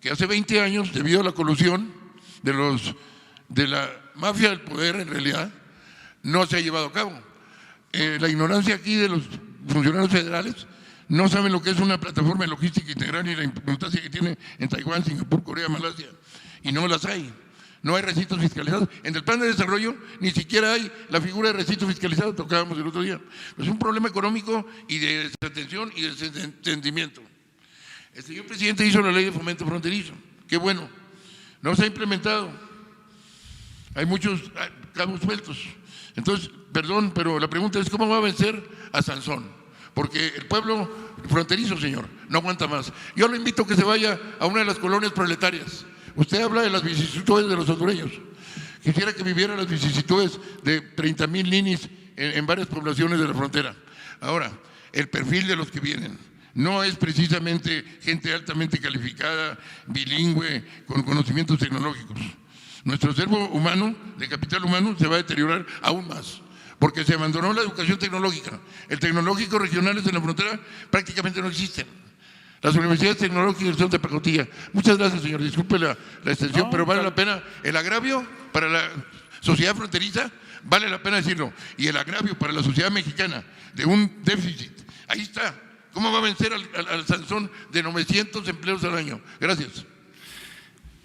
que hace 20 años, debido a la colusión de la mafia del poder, en realidad, no se ha llevado a cabo. La ignorancia aquí de los funcionarios federales no saben lo que es una plataforma de logística integral y la importancia que tiene en Taiwán, Singapur, Corea, Malasia, y no las hay. No hay recintos fiscalizados. En el plan de desarrollo ni siquiera hay la figura de recinto fiscalizado, tocábamos el otro día. Es un problema económico y de desatención y de desentendimiento. El señor presidente hizo la ley de fomento fronterizo. Qué bueno. No se ha implementado. Hay muchos cabos sueltos. Entonces, perdón, pero la pregunta es ¿cómo va a vencer a Sansón? Porque el pueblo fronterizo, señor, no aguanta más. Yo lo invito a que se vaya a una de las colonias proletarias. Usted habla de las vicisitudes de los hondureños. Quisiera que viviera las vicisitudes de 30,000 ninis en varias poblaciones de la frontera. Ahora, el perfil de los que vienen no es precisamente gente altamente calificada, bilingüe, con conocimientos tecnológicos. Nuestro acervo humano, de capital humano, se va a deteriorar aún más, porque se abandonó la educación tecnológica. El tecnológico regionales en la frontera prácticamente no existen. Las universidades tecnológicas son de pacotilla. Muchas gracias, señor. Disculpe la extensión, pero vale la pena. El agravio para la sociedad fronteriza, vale la pena decirlo. Y el agravio para la sociedad mexicana de un déficit. Ahí está. ¿Cómo va a vencer al Sansón de 900 empleos al año? Gracias.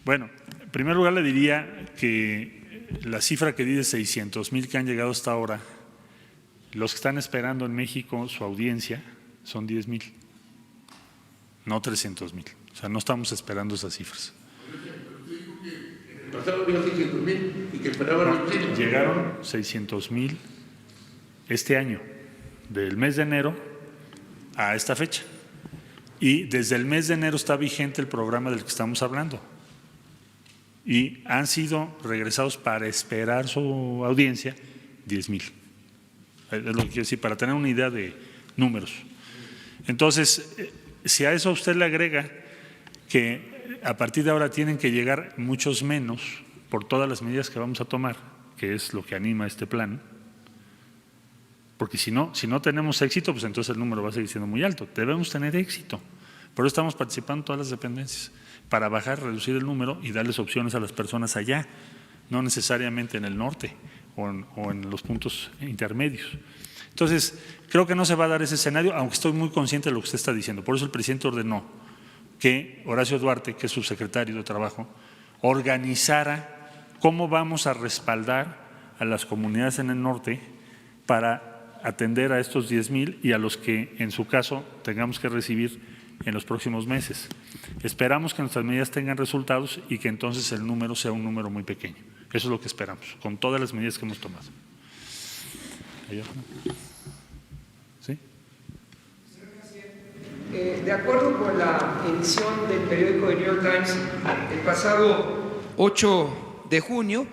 Bueno, en primer lugar le diría que la cifra que di de 600,000 que han llegado hasta ahora, los que están esperando en México su audiencia son 10,000, no 300,000. O sea, no estamos esperando esas cifras. En el pasado había 600,000 y que esperaban. Llegaron 600,000 este año, del mes de enero a esta fecha. Y desde el mes de enero está vigente el programa del que estamos hablando. Y han sido regresados para esperar su audiencia 10,000. Es lo que quiero decir, para tener una idea de números. Entonces, si a eso usted le agrega que a partir de ahora tienen que llegar muchos menos por todas las medidas que vamos a tomar, que es lo que anima este plan, porque si no tenemos éxito, pues entonces el número va a seguir siendo muy alto. Debemos tener éxito. Por eso estamos participando en todas las dependencias, para bajar, reducir el número y darles opciones a las personas allá, no necesariamente en el norte o en los puntos intermedios. Entonces, creo que no se va a dar ese escenario, aunque estoy muy consciente de lo que usted está diciendo. Por eso el presidente ordenó que Horacio Duarte, que es subsecretario de Trabajo, organizara cómo vamos a respaldar a las comunidades en el norte para atender a estos 10,000 y a los que en su caso tengamos que recibir en los próximos meses. Esperamos que nuestras medidas tengan resultados y que entonces el número sea un número muy pequeño. Eso es lo que esperamos, con todas las medidas que hemos tomado. ¿Sí? De acuerdo con la edición del periódico The New York Times, el pasado 8 de junio,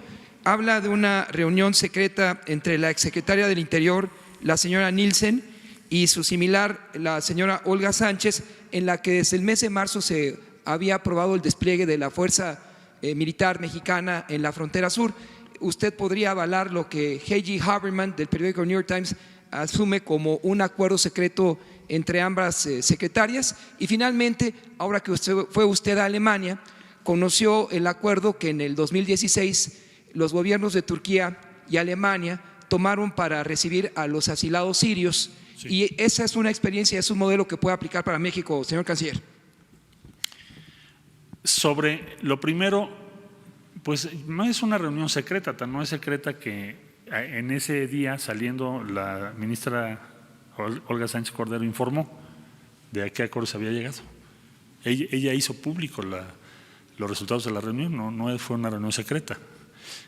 habla de una reunión secreta entre la exsecretaria del Interior, la señora Nielsen, y su similar, la señora Olga Sánchez, en la que desde el mes de marzo se había aprobado el despliegue de la Fuerza Militar Mexicana en la frontera sur. ¿Usted podría avalar lo que H.G. Haberman, del periódico New York Times, asume como un acuerdo secreto entre ambas secretarias? Y finalmente, ahora que fue usted a Alemania, conoció el acuerdo que en el 2016 los gobiernos de Turquía y Alemania tomaron para recibir a los asilados sirios. Sí. Y esa es una experiencia, es un modelo que puede aplicar para México, señor canciller. Sobre lo primero, pues no es una reunión secreta, tan no es secreta que en ese día, saliendo, la ministra Olga Sánchez Cordero informó de a qué acuerdo se había llegado. Ella hizo público los resultados de la reunión, no fue una reunión secreta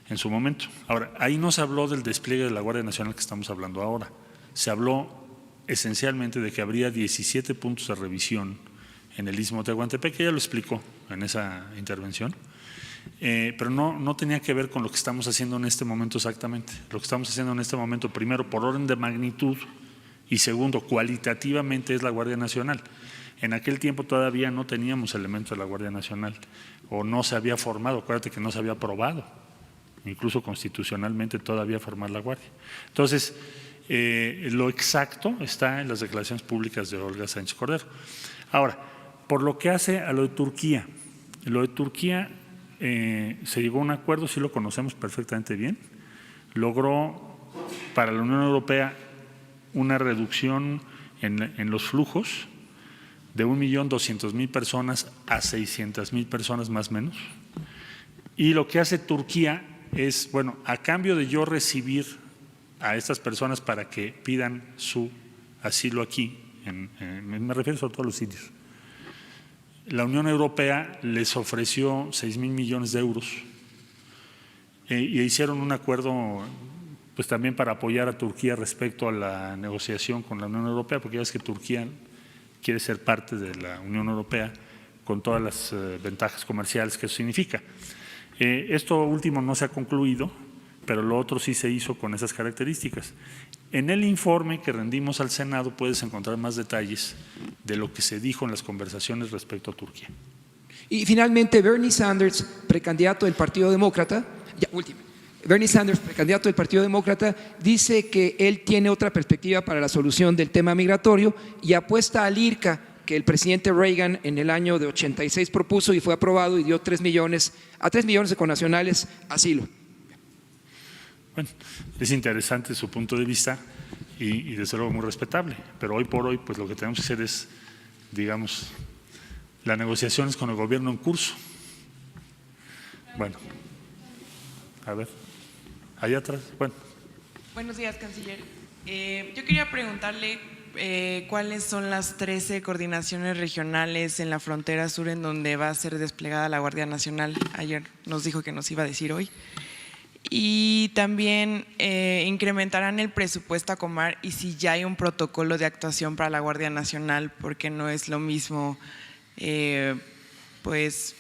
en su momento. Ahora, ahí no se habló del despliegue de la Guardia Nacional que estamos hablando ahora, se habló esencialmente de que habría 17 puntos de revisión en el Istmo de Tehuantepec, que ella lo explicó en esa intervención, pero no tenía que ver con lo que estamos haciendo en este momento exactamente. Lo que estamos haciendo en este momento, primero, por orden de magnitud, y segundo, cualitativamente, es la Guardia Nacional. En aquel tiempo todavía no teníamos elementos de la Guardia Nacional, o no se había formado, acuérdate que no se había aprobado, incluso constitucionalmente todavía formar la Guardia. Entonces, lo exacto está en las declaraciones públicas de Olga Sánchez Cordero. Ahora, por lo que hace a lo de Turquía, se llegó a un acuerdo, sí lo conocemos perfectamente bien, logró para la Unión Europea una reducción en los flujos de 1.200.000 personas a 600.000 personas más o menos. Y lo que hace Turquía es, bueno, a cambio de yo recibir a estas personas para que pidan su asilo aquí, me refiero sobre todo a los sirios, la Unión Europea les ofreció 6.000 millones de euros y hicieron un acuerdo pues también para apoyar a Turquía respecto a la negociación con la Unión Europea, porque ya ves que Turquía quiere ser parte de la Unión Europea con todas las ventajas comerciales que eso significa. Esto último no se ha concluido, pero lo otro sí se hizo con esas características. En el informe que rendimos al Senado puedes encontrar más detalles de lo que se dijo en las conversaciones respecto a Turquía. Y finalmente, Bernie Sanders, precandidato del Partido Demócrata, Bernie Sanders, precandidato del Partido Demócrata, dice que él tiene otra perspectiva para la solución del tema migratorio y apuesta al IRCA, que el presidente Reagan en el año de 86 propuso y fue aprobado y dio 3 millones de connacionales asilo. Bueno, es interesante su punto de vista y desde luego muy respetable, pero hoy por hoy pues lo que tenemos que hacer es, digamos, las negociaciones con el gobierno en curso. Bueno, a ver, allá atrás, bueno. Buenos días, canciller. Yo quería preguntarle cuáles son las 13 coordinaciones regionales en la frontera sur en donde va a ser desplegada la Guardia Nacional. Ayer nos dijo que nos iba a decir hoy. Y también incrementarán el presupuesto a Comar y si ya hay un protocolo de actuación para la Guardia Nacional, porque no es lo mismo pues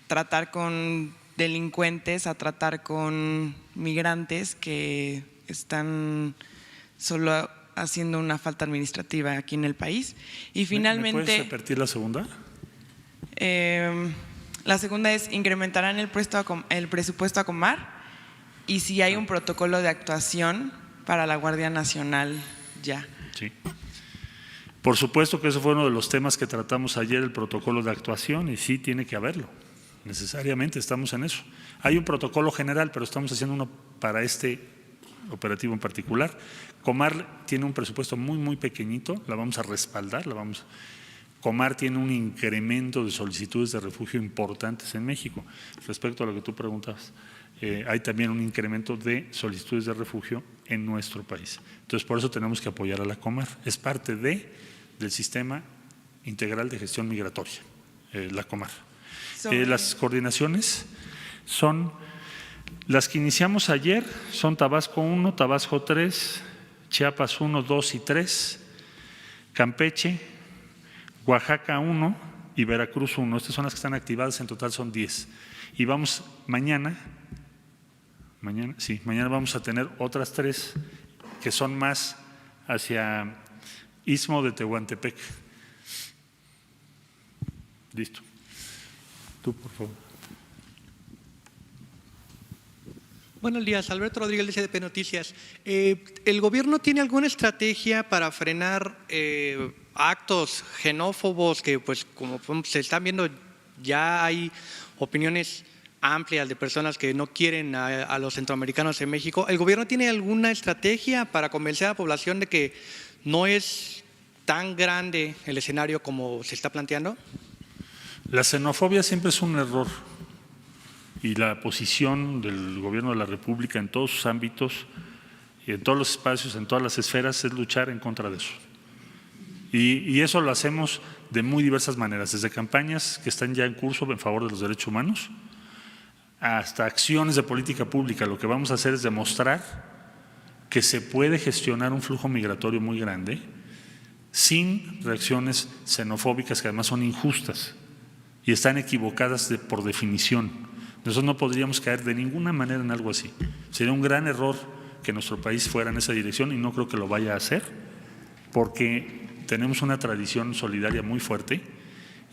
tratar con delincuentes a tratar con migrantes que están solo haciendo una falta administrativa aquí en el país. Y finalmente… ¿Me puedes repetir la segunda? La segunda es, incrementarán el presupuesto a Comar y si hay un protocolo de actuación para la Guardia Nacional ya. Sí. Por supuesto que eso fue uno de los temas que tratamos ayer, el protocolo de actuación, y sí tiene que haberlo, necesariamente estamos en eso. Hay un protocolo general, pero estamos haciendo uno para este operativo en particular. Comar tiene un presupuesto muy pequeñito, la vamos a respaldar, Comar tiene un incremento de solicitudes de refugio importantes en México. Respecto a lo que tú preguntabas, hay también un incremento de solicitudes de refugio en nuestro país. Entonces, por eso tenemos que apoyar a la Comar. Es parte del Sistema Integral de Gestión Migratoria, la Comar. Las coordinaciones son las que iniciamos ayer, son Tabasco 1, Tabasco 3, Chiapas 1, 2 y 3, Campeche, Oaxaca 1 y Veracruz 1. Estas son las que están activadas, en total son 10. Y vamos mañana vamos a tener otras 3 que son más hacia Istmo de Tehuantepec. Listo. Tú, por favor. Buenos días, Alberto Rodríguez de CDP Noticias. ¿El gobierno tiene alguna estrategia para frenar actos xenófobos que, pues, como se están viendo, ya hay opiniones amplias de personas que no quieren a los centroamericanos en México? ¿El gobierno tiene alguna estrategia para convencer a la población de que no es tan grande el escenario como se está planteando? La xenofobia siempre es un error y la posición del gobierno de la República en todos sus ámbitos y en todos los espacios, en todas las esferas, es luchar en contra de eso. Y eso lo hacemos de muy diversas maneras, desde campañas que están ya en curso en favor de los derechos humanos hasta acciones de política pública. Lo que vamos a hacer es demostrar que se puede gestionar un flujo migratorio muy grande sin reacciones xenofóbicas que además son injustas y están equivocadas por definición. Nosotros no podríamos caer de ninguna manera en algo así. Sería un gran error que nuestro país fuera en esa dirección y no creo que lo vaya a hacer, porque tenemos una tradición solidaria muy fuerte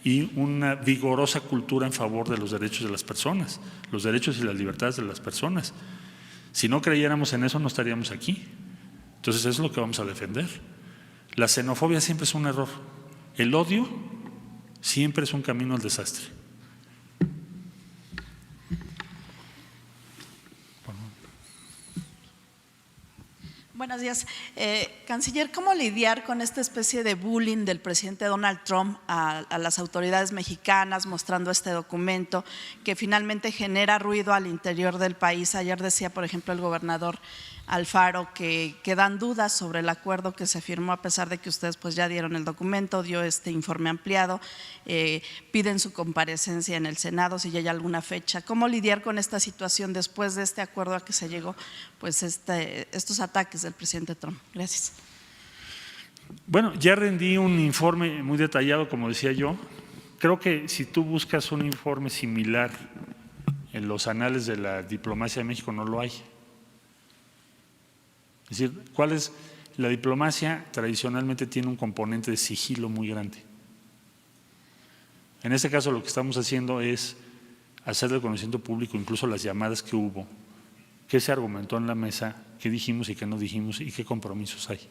y una vigorosa cultura en favor de los derechos de las personas, los derechos y las libertades de las personas. Si no creyéramos en eso, no estaríamos aquí. Entonces, eso es lo que vamos a defender. La xenofobia siempre es un error. El odio siempre es un camino al desastre. Buenos días. Canciller, ¿cómo lidiar con esta especie de bullying del presidente Donald Trump a las autoridades mexicanas mostrando este documento que finalmente genera ruido al interior del país? Ayer decía, por ejemplo, el gobernador Alfaro que dan dudas sobre el acuerdo que se firmó a pesar de que ustedes pues ya dieron el documento, dio este informe ampliado, piden su comparecencia en el Senado si ya hay alguna fecha. ¿Cómo lidiar con esta situación después de este acuerdo a que se llegó, pues estos ataques del presidente Trump? Gracias. Bueno, ya rendí un informe muy detallado, como decía yo. Creo que si tú buscas un informe similar en los anales de la diplomacia de México, no lo hay. Es decir, ¿cuál es? La diplomacia tradicionalmente tiene un componente de sigilo muy grande. En este caso lo que estamos haciendo es hacer de conocimiento público incluso las llamadas que hubo, qué se argumentó en la mesa, qué dijimos y qué no dijimos y qué compromisos hay.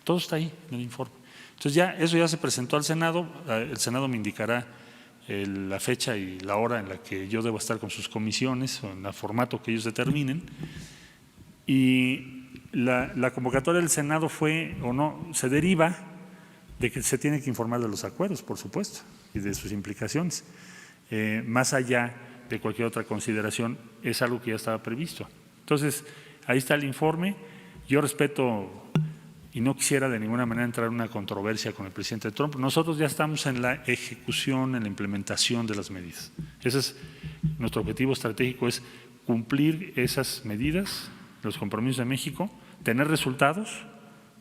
Todo está ahí en el informe. Entonces eso ya se presentó al Senado, el Senado me indicará la fecha y la hora en la que yo debo estar con sus comisiones o en el formato que ellos determinen. Y la convocatoria del Senado fue o no, se deriva de que se tiene que informar de los acuerdos, por supuesto, y de sus implicaciones. Más allá de cualquier otra consideración, es algo que ya estaba previsto. Entonces, ahí está el informe. Yo respeto y no quisiera de ninguna manera entrar en una controversia con el presidente Trump. Nosotros ya estamos en la ejecución, en la implementación de las medidas. Ese es nuestro objetivo estratégico, es cumplir esas medidas, los compromisos de México, tener resultados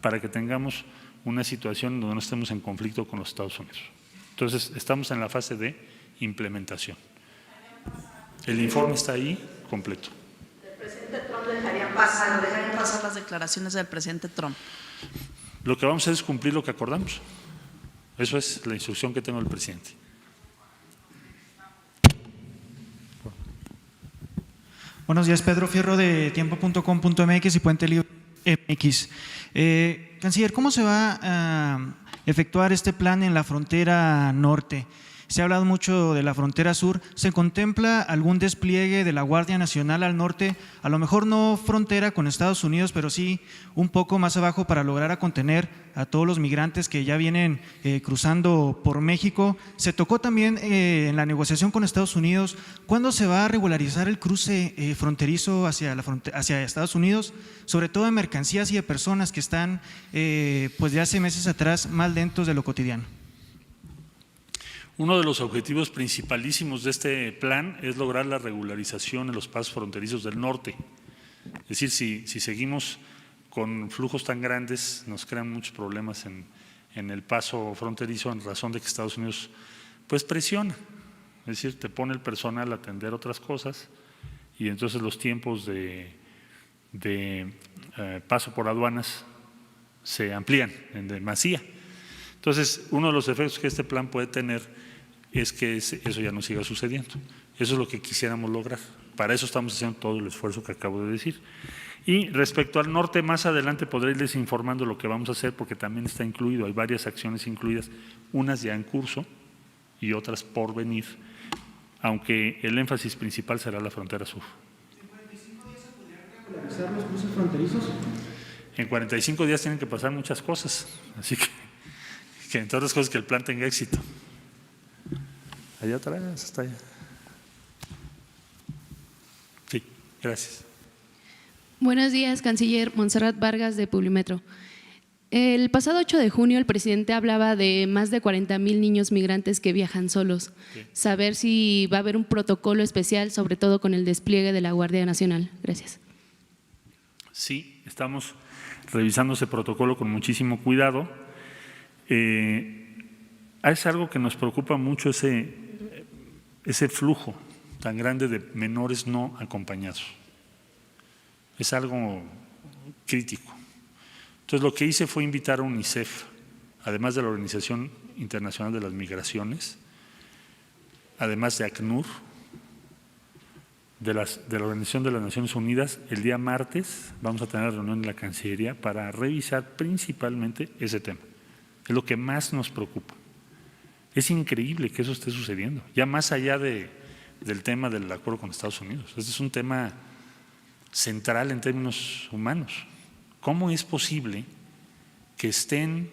para que tengamos una situación donde no estemos en conflicto con los Estados Unidos. Entonces, estamos en la fase de implementación. El informe está ahí completo. ¿El presidente Trump dejarían pasar las declaraciones del presidente Trump? Lo que vamos a hacer es cumplir lo que acordamos. Eso es la instrucción que tengo del presidente. Buenos días, Pedro Fierro de tiempo.com.mx y Puente Libre MX. Canciller, ¿cómo se va a efectuar este plan en la frontera norte? Se ha hablado mucho de la frontera sur. ¿Se contempla algún despliegue de la Guardia Nacional al norte? A lo mejor no frontera con Estados Unidos, pero sí un poco más abajo para lograr contener a todos los migrantes que ya vienen cruzando por México. Se tocó también en la negociación con Estados Unidos. ¿Cuándo se va a regularizar el cruce fronterizo hacia Estados Unidos? Sobre todo de mercancías y de personas que están pues de hace meses atrás más lentos de lo cotidiano. Uno de los objetivos principalísimos de este plan es lograr la regularización en los pasos fronterizos del norte. Es decir, si seguimos con flujos tan grandes, nos crean muchos problemas en el paso fronterizo en razón de que Estados Unidos pues presiona. Es decir, te pone el personal a atender otras cosas y entonces los tiempos de paso por aduanas se amplían en demasía. Entonces, uno de los efectos que este plan puede tener es que eso ya no siga sucediendo. Eso es lo que quisiéramos lograr. Para eso estamos haciendo todo el esfuerzo que acabo de decir. Y respecto al norte, más adelante podré irles informando lo que vamos a hacer porque también está incluido, hay varias acciones incluidas, unas ya en curso y otras por venir, aunque el énfasis principal será la frontera sur. ¿En 45 días se podrían regularizar los cruces fronterizos? En 45 días tienen que pasar muchas cosas, así que entre otras cosas que el plan tenga éxito. Allá atrás, hasta allá. Sí, gracias. Buenos días, Canciller. Montserrat Vargas de Publimetro. El pasado 8 de junio el presidente hablaba de más de 40,000 niños migrantes que viajan solos. Sí. Saber si va a haber un protocolo especial, sobre todo con el despliegue de la Guardia Nacional. Gracias. Sí, estamos revisando ese protocolo con muchísimo cuidado. Es algo que nos preocupa mucho, ese flujo tan grande de menores no acompañados. Es algo crítico. Entonces, lo que hice fue invitar a UNICEF, además de la Organización Internacional de las Migraciones, además de ACNUR, de la Organización de las Naciones Unidas. El día martes vamos a tener reunión en la Cancillería para revisar principalmente ese tema. Es lo que más nos preocupa. Es increíble que eso esté sucediendo, ya más allá del tema del acuerdo con Estados Unidos. Este es un tema central en términos humanos. ¿Cómo es posible que estén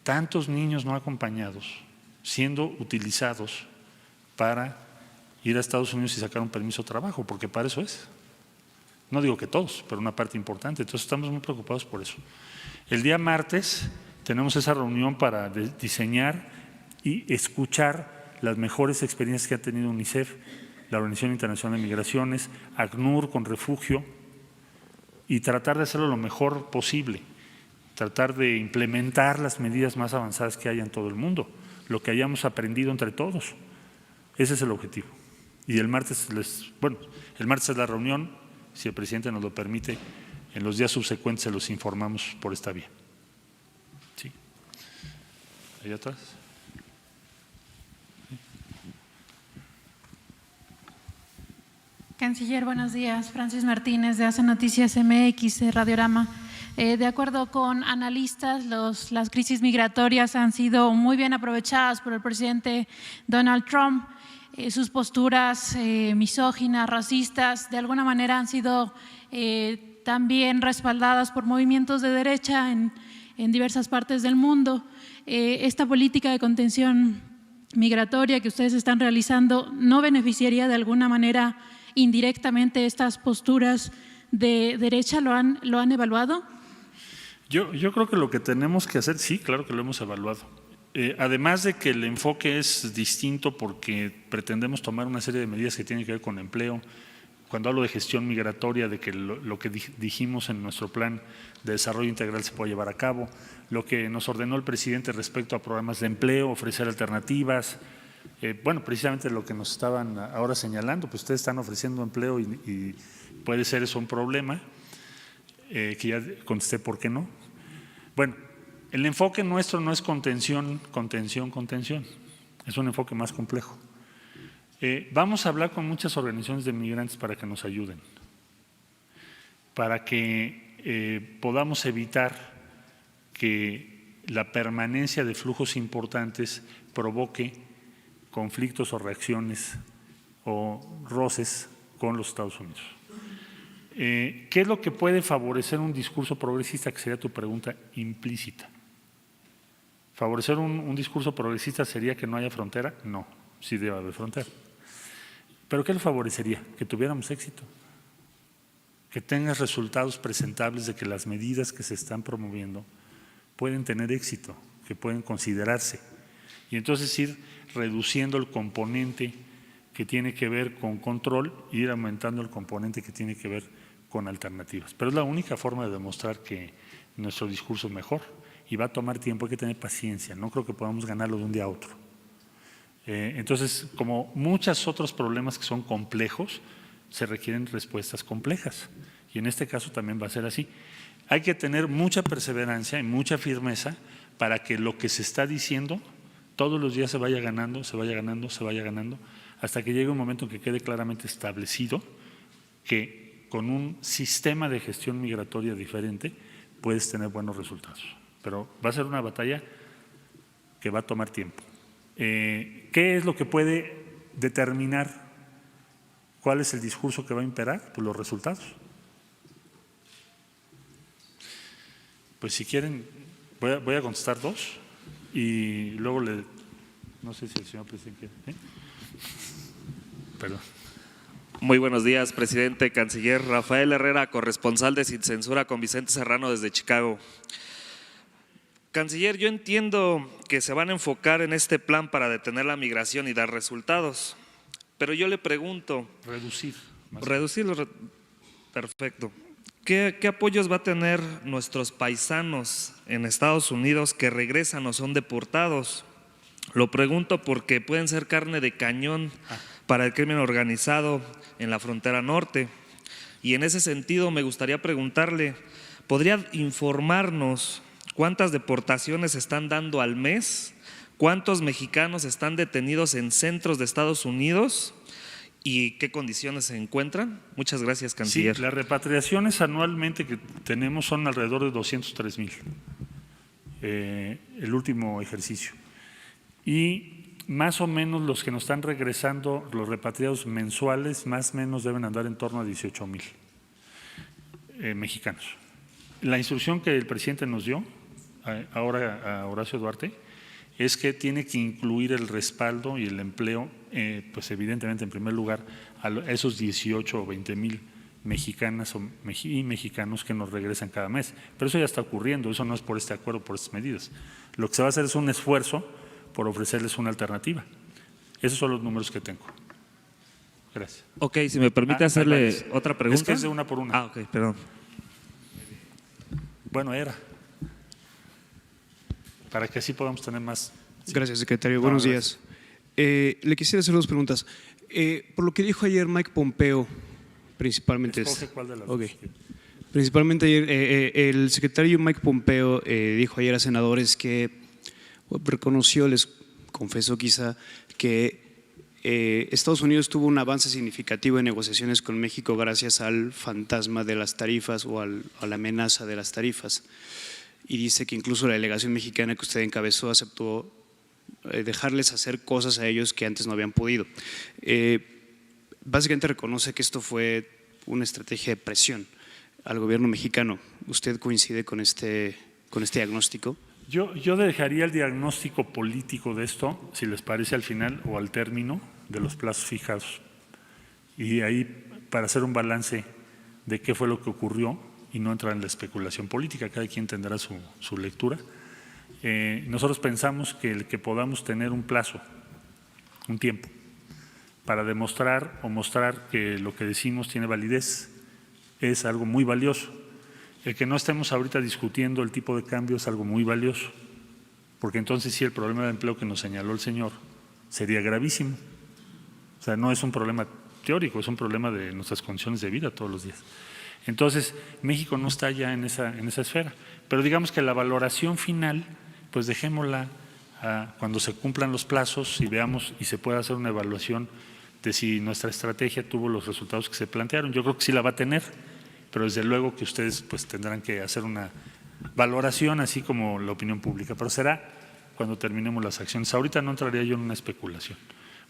tantos niños no acompañados siendo utilizados para ir a Estados Unidos y sacar un permiso de trabajo? Porque para eso es. No digo que todos, pero una parte importante. Entonces estamos muy preocupados por eso. El día martes tenemos esa reunión para diseñar y escuchar las mejores experiencias que ha tenido UNICEF, la Organización Internacional de Migraciones, ACNUR con refugio, y tratar de hacerlo lo mejor posible, tratar de implementar las medidas más avanzadas que haya en todo el mundo, lo que hayamos aprendido entre todos. Ese es el objetivo. Y el martes es la reunión, si el presidente nos lo permite, en los días subsecuentes se los informamos por esta vía. ¿Sí? ¿Ahí atrás? Canciller, buenos días. Francis Martínez, de Hace Noticias MX, de Radiorama. De acuerdo con analistas, las crisis migratorias han sido muy bien aprovechadas por el presidente Donald Trump. Sus posturas misóginas, racistas, de alguna manera han sido también respaldadas por movimientos de derecha en diversas partes del mundo. Esta política de contención migratoria que ustedes están realizando, ¿no beneficiaría de alguna manera indirectamente estas posturas de derecha? ¿Lo han evaluado? Yo creo que lo que tenemos que hacer, sí, claro que lo hemos evaluado. Además de que el enfoque es distinto porque pretendemos tomar una serie de medidas que tienen que ver con empleo. Cuando hablo de gestión migratoria, de que lo que dijimos en nuestro plan de desarrollo integral se pueda llevar a cabo, lo que nos ordenó el presidente respecto a programas de empleo, ofrecer alternativas. Precisamente lo que nos estaban ahora señalando, pues ustedes están ofreciendo empleo y puede ser eso un problema, que ya contesté por qué no. Bueno, el enfoque nuestro no es contención, es un enfoque más complejo. Vamos a hablar con muchas organizaciones de migrantes para que nos ayuden, para que podamos evitar que la permanencia de flujos importantes provoque conflictos o reacciones o roces con los Estados Unidos. ¿Qué es lo que puede favorecer un discurso progresista? Que sería tu pregunta implícita. ¿Favorecer un discurso progresista sería que no haya frontera? No, sí debe haber frontera. ¿Pero qué lo favorecería? Que tuviéramos éxito, que tengas resultados presentables de que las medidas que se están promoviendo pueden tener éxito, que pueden considerarse. Y entonces ir reduciendo el componente que tiene que ver con control e ir aumentando el componente que tiene que ver con alternativas. Pero es la única forma de demostrar que nuestro discurso es mejor y va a tomar tiempo, hay que tener paciencia, no creo que podamos ganarlo de un día a otro. Entonces, como muchos otros problemas que son complejos, se requieren respuestas complejas y en este caso también va a ser así. Hay que tener mucha perseverancia y mucha firmeza para que lo que se está diciendo todos los días se vaya ganando, hasta que llegue un momento en que quede claramente establecido que con un sistema de gestión migratoria diferente puedes tener buenos resultados. Pero va a ser una batalla que va a tomar tiempo. ¿Qué es lo que puede determinar cuál es el discurso que va a imperar? Pues los resultados. Pues si quieren, voy a contestar dos y luego no sé si el señor presidente quiere. Perdón. Muy buenos días, presidente, canciller. Rafael Herrera, corresponsal de Sin Censura con Vicente Serrano desde Chicago. Canciller, yo entiendo que se van a enfocar en este plan para detener la migración y dar resultados, pero yo le pregunto… Reducir. Perfecto. ¿qué apoyos va a tener nuestros paisanos en Estados Unidos que regresan o son deportados? Lo pregunto porque pueden ser carne de cañón para el crimen organizado en la frontera norte. Y en ese sentido me gustaría preguntarle, ¿podría informarnos cuántas deportaciones se están dando al mes? ¿Cuántos mexicanos están detenidos en centros de Estados Unidos? ¿Y qué condiciones se encuentran? Muchas gracias, canciller. Sí, las repatriaciones anualmente que tenemos son alrededor de 203,000, el último ejercicio. Y más o menos los que nos están regresando, los repatriados mensuales, más o menos deben andar en torno a 18,000 mexicanos. La instrucción que el presidente nos dio ahora a Horacio Duarte es que tiene que incluir el respaldo y el empleo, pues evidentemente en primer lugar a esos 18 o 20,000 mexicanas y mexicanos que nos regresan cada mes. Pero eso ya está ocurriendo, eso no es por este acuerdo, por estas medidas. Lo que se va a hacer es un esfuerzo por ofrecerles una alternativa. Esos son los números que tengo. Gracias. Ok, si me permite hacerle otra pregunta. Es que es de una por una. Ok, perdón. Bueno, para que así podamos tener más. Gracias, secretario. Buenos días. Le quisiera hacer dos preguntas. Por lo que dijo ayer Mike Pompeo, principalmente. ¿Cuál de las dos? Principalmente ayer, el secretario Mike Pompeo dijo ayer a senadores que reconoció, les confesó quizá, que Estados Unidos tuvo un avance significativo en negociaciones con México gracias al fantasma de las tarifas o a la amenaza de las tarifas. Y dice que incluso la delegación mexicana que usted encabezó aceptó dejarles hacer cosas a ellos que antes no habían podido. Básicamente reconoce que esto fue una estrategia de presión al gobierno mexicano. ¿Usted coincide con este diagnóstico? Yo dejaría el diagnóstico político de esto, si les parece, al final o al término de los plazos fijados. Y ahí, para hacer un balance de qué fue lo que ocurrió y no entrar en la especulación política, cada quien tendrá su lectura. Nosotros pensamos que el que podamos tener un plazo, un tiempo, para demostrar o mostrar que lo que decimos tiene validez, es algo muy valioso. El que no estemos ahorita discutiendo el tipo de cambio es algo muy valioso, porque entonces sí el problema de empleo que nos señaló el señor sería gravísimo. O sea, no es un problema teórico, es un problema de nuestras condiciones de vida todos los días. Entonces, México no está ya en esa esfera, pero digamos que la valoración final, pues dejémosla cuando se cumplan los plazos y veamos y se pueda hacer una evaluación de si nuestra estrategia tuvo los resultados que se plantearon. Yo creo que sí la va a tener, pero desde luego que ustedes pues tendrán que hacer una valoración así como la opinión pública, pero será cuando terminemos las acciones. Ahorita no entraría yo en una especulación.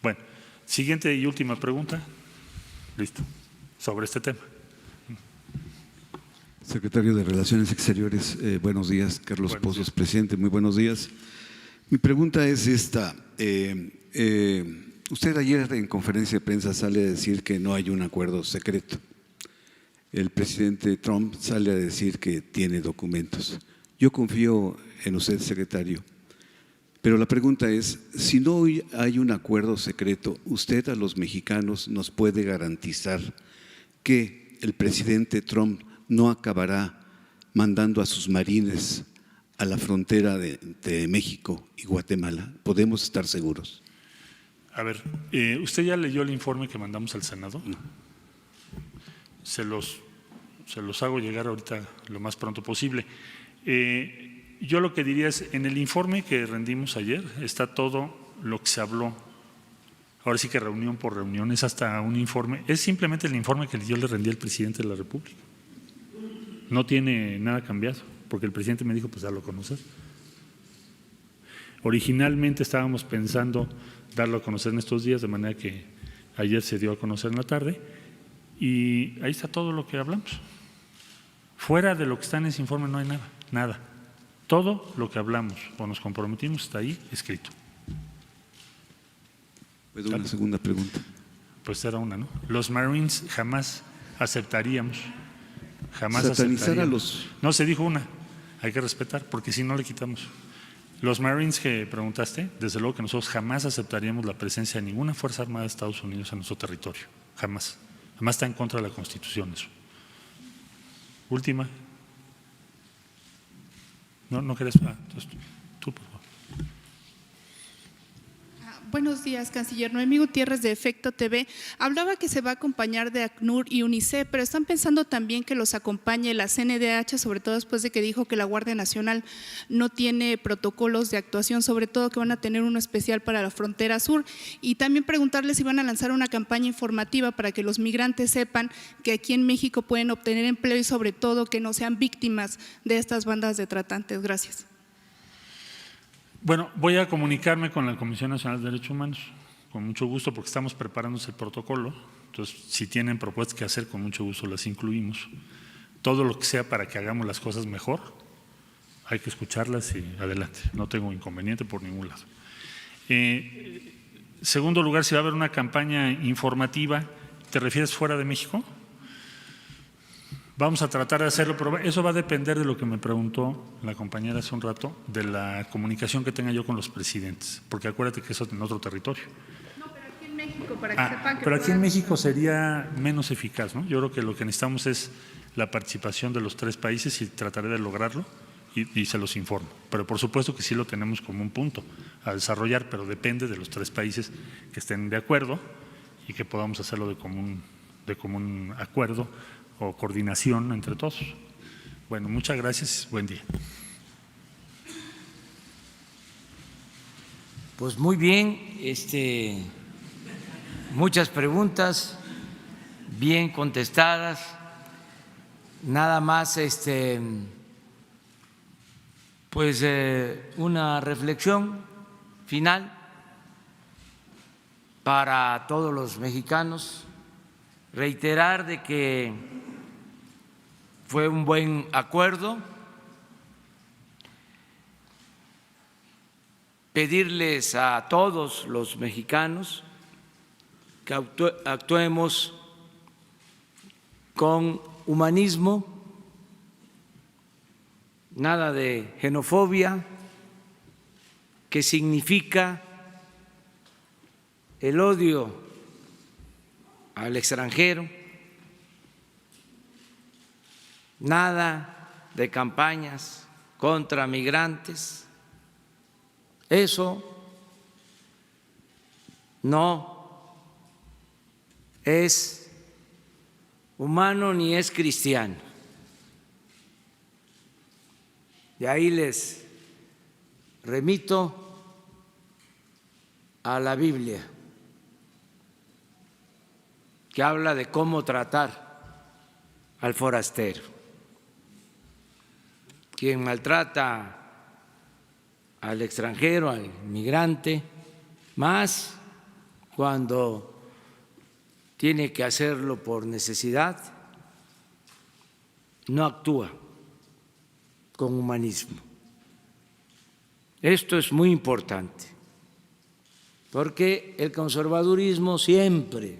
Bueno, siguiente y última pregunta. Listo. Sobre este tema. Secretario de Relaciones Exteriores, buenos días. Carlos Pozos, presidente, muy buenos días. Mi pregunta es esta. Usted ayer en conferencia de prensa sale a decir que no hay un acuerdo secreto. El presidente Trump sale a decir que tiene documentos. Yo confío en usted, secretario, pero la pregunta es, si no hay un acuerdo secreto, ¿usted a los mexicanos nos puede garantizar que el presidente Trump no acabará mandando a sus marines a la frontera de México y Guatemala? ¿Podemos estar seguros? A ver, ¿usted ya leyó el informe que mandamos al Senado? No. Se los hago llegar ahorita lo más pronto posible. Yo lo que diría es, en el informe que rendimos ayer está todo lo que se habló. Ahora sí que reunión por reunión, es hasta un informe, es simplemente el informe que yo le rendí al presidente de la República. No tiene nada cambiado, porque el presidente me dijo, pues dalo a conocer. Originalmente estábamos pensando darlo a conocer en estos días, de manera que ayer se dio a conocer en la tarde, y ahí está todo lo que hablamos. Fuera de lo que está en ese informe no hay nada. Todo lo que hablamos o nos comprometimos está ahí escrito. Pues una segunda pregunta. Pues era una, ¿no? Los Marines jamás aceptaríamos. Satanizar a los… No, se dijo una, hay que respetar, porque si no le quitamos. Los Marines que preguntaste, desde luego que nosotros jamás aceptaríamos la presencia de ninguna Fuerza Armada de Estados Unidos en nuestro territorio, jamás. Jamás está en contra de la Constitución eso. Última. No querés. Entonces, tú, por favor. Buenos días, canciller. Noemí Gutiérrez de Efecto TV. Hablaba que se va a acompañar de ACNUR y UNICEF, pero están pensando también que los acompañe la CNDH, sobre todo después de que dijo que la Guardia Nacional no tiene protocolos de actuación, sobre todo que van a tener uno especial para la frontera sur. Y también preguntarles si van a lanzar una campaña informativa para que los migrantes sepan que aquí en México pueden obtener empleo y sobre todo que no sean víctimas de estas bandas de tratantes. Gracias. Bueno, voy a comunicarme con la Comisión Nacional de Derechos Humanos, con mucho gusto, porque estamos preparando el protocolo. Entonces, si tienen propuestas que hacer, con mucho gusto las incluimos. Todo lo que sea para que hagamos las cosas mejor, hay que escucharlas y adelante. No tengo inconveniente por ningún lado. Segundo lugar, si va a haber una campaña informativa, ¿te refieres fuera de México? Vamos a tratar de hacerlo, pero eso va a depender de lo que me preguntó la compañera hace un rato, de la comunicación que tenga yo con los presidentes, porque acuérdate que eso es en otro territorio. No, pero aquí en México, para que sepan que… Pero aquí en México sería menos eficaz, ¿no? Yo creo que lo que necesitamos es la participación de los 3 países y trataré de lograrlo y se los informo. Pero por supuesto que sí lo tenemos como un punto a desarrollar, pero depende de los 3 países que estén de acuerdo y que podamos hacerlo de común acuerdo o coordinación entre todos. Bueno, muchas gracias. Buen día. Pues muy bien, muchas preguntas bien contestadas. Nada más, pues una reflexión final para todos los mexicanos. Reiterar de que fue un buen acuerdo, pedirles a todos los mexicanos que actuemos con humanismo, nada de xenofobia, que significa el odio al extranjero, nada de campañas contra migrantes. Eso no es humano ni es cristiano. Y ahí les remito a la Biblia, que habla de cómo tratar al forastero. Quien maltrata al extranjero, al migrante, más cuando tiene que hacerlo por necesidad, no actúa con humanismo. Esto es muy importante, porque el conservadurismo siempre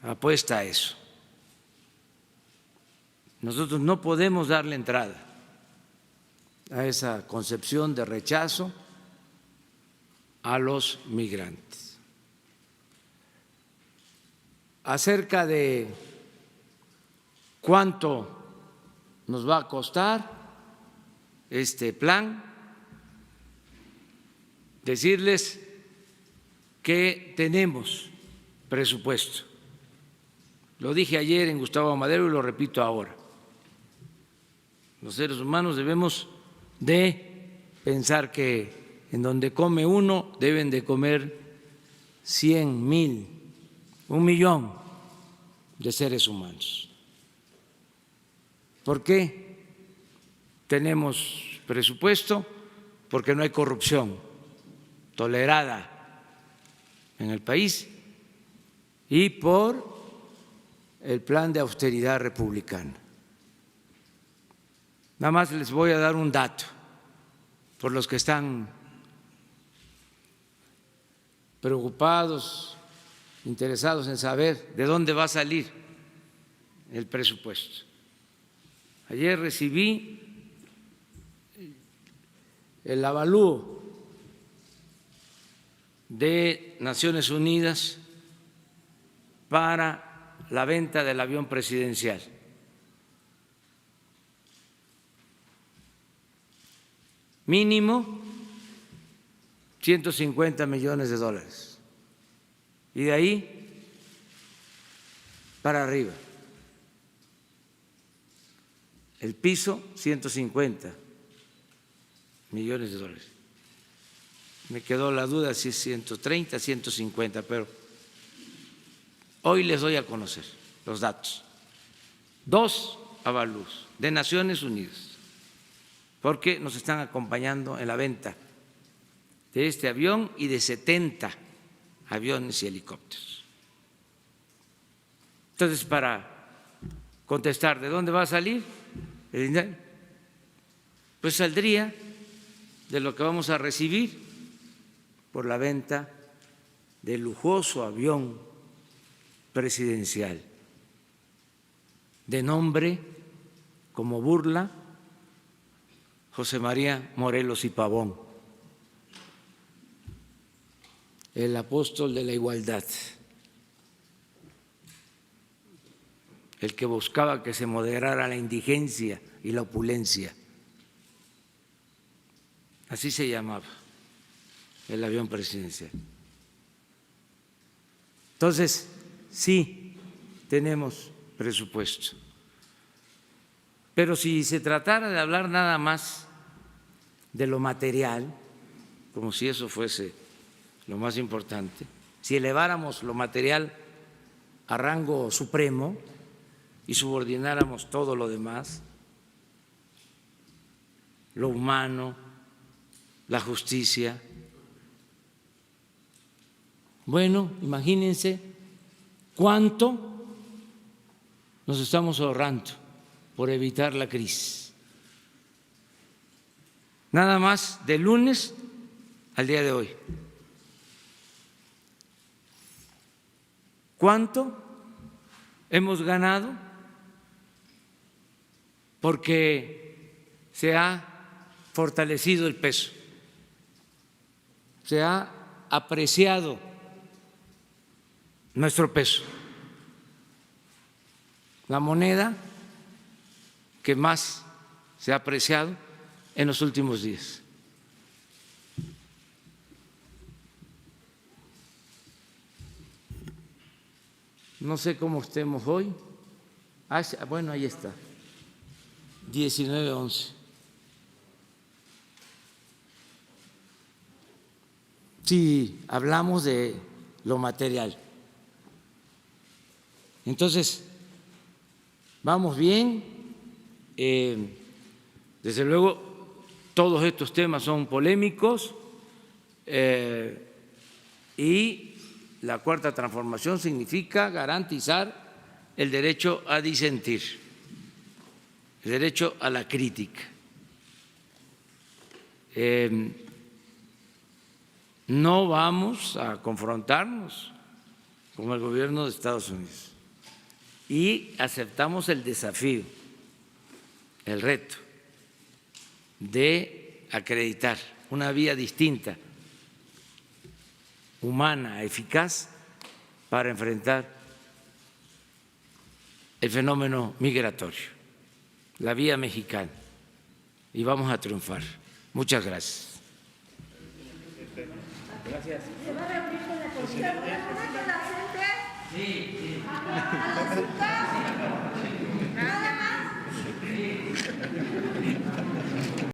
apuesta a eso. Nosotros no podemos darle entrada a esa concepción de rechazo a los migrantes. Acerca de cuánto nos va a costar este plan, decirles que tenemos presupuesto. Lo dije ayer en Gustavo Amadero y lo repito ahora. Los seres humanos debemos de pensar que en donde come uno deben de comer 100,000, 1,000,000 de seres humanos. ¿Por qué tenemos presupuesto? Porque no hay corrupción tolerada en el país y por el plan de austeridad republicana. Nada más les voy a dar un dato por los que están preocupados, interesados en saber de dónde va a salir el presupuesto. Ayer recibí el avalúo de Naciones Unidas para la venta del avión presidencial mínimo 150 millones de dólares. Y de ahí para arriba. El piso, 150 millones de dólares. Me quedó la duda si es 130, 150, pero hoy les doy a conocer los datos. 2 avalúos de Naciones Unidas, porque nos están acompañando en la venta de este avión y de 70 aviones y helicópteros. Entonces, para contestar, ¿de dónde va a salir el dinero? Pues saldría de lo que vamos a recibir por la venta del lujoso avión presidencial, de nombre como burla José María Morelos y Pavón, el apóstol de la igualdad, el que buscaba que se moderara la indigencia y la opulencia. Así se llamaba el avión presidencial. Entonces, sí, tenemos presupuesto. Pero si se tratara de hablar nada más de lo material, como si eso fuese lo más importante, si eleváramos lo material a rango supremo y subordináramos todo lo demás, lo humano, la justicia, bueno, imagínense cuánto nos estamos ahorrando por evitar la crisis. Nada más de lunes al día de hoy. ¿Cuánto hemos ganado? Porque se ha fortalecido el peso, se ha apreciado nuestro peso, la moneda que más se ha apreciado en los últimos días. No sé cómo estemos hoy. Bueno, ahí está. 19.11. Si hablamos de lo material, entonces vamos bien. Desde luego, todos estos temas son polémicos y la cuarta transformación significa garantizar el derecho a disentir, el derecho a la crítica. No vamos a confrontarnos con el gobierno de Estados Unidos y aceptamos el desafío, el reto de acreditar una vía distinta, humana, eficaz, para enfrentar el fenómeno migratorio, la vía mexicana, y vamos a triunfar. Muchas gracias. Gracias. ¿Se va a reunir con la Comisión? Sí.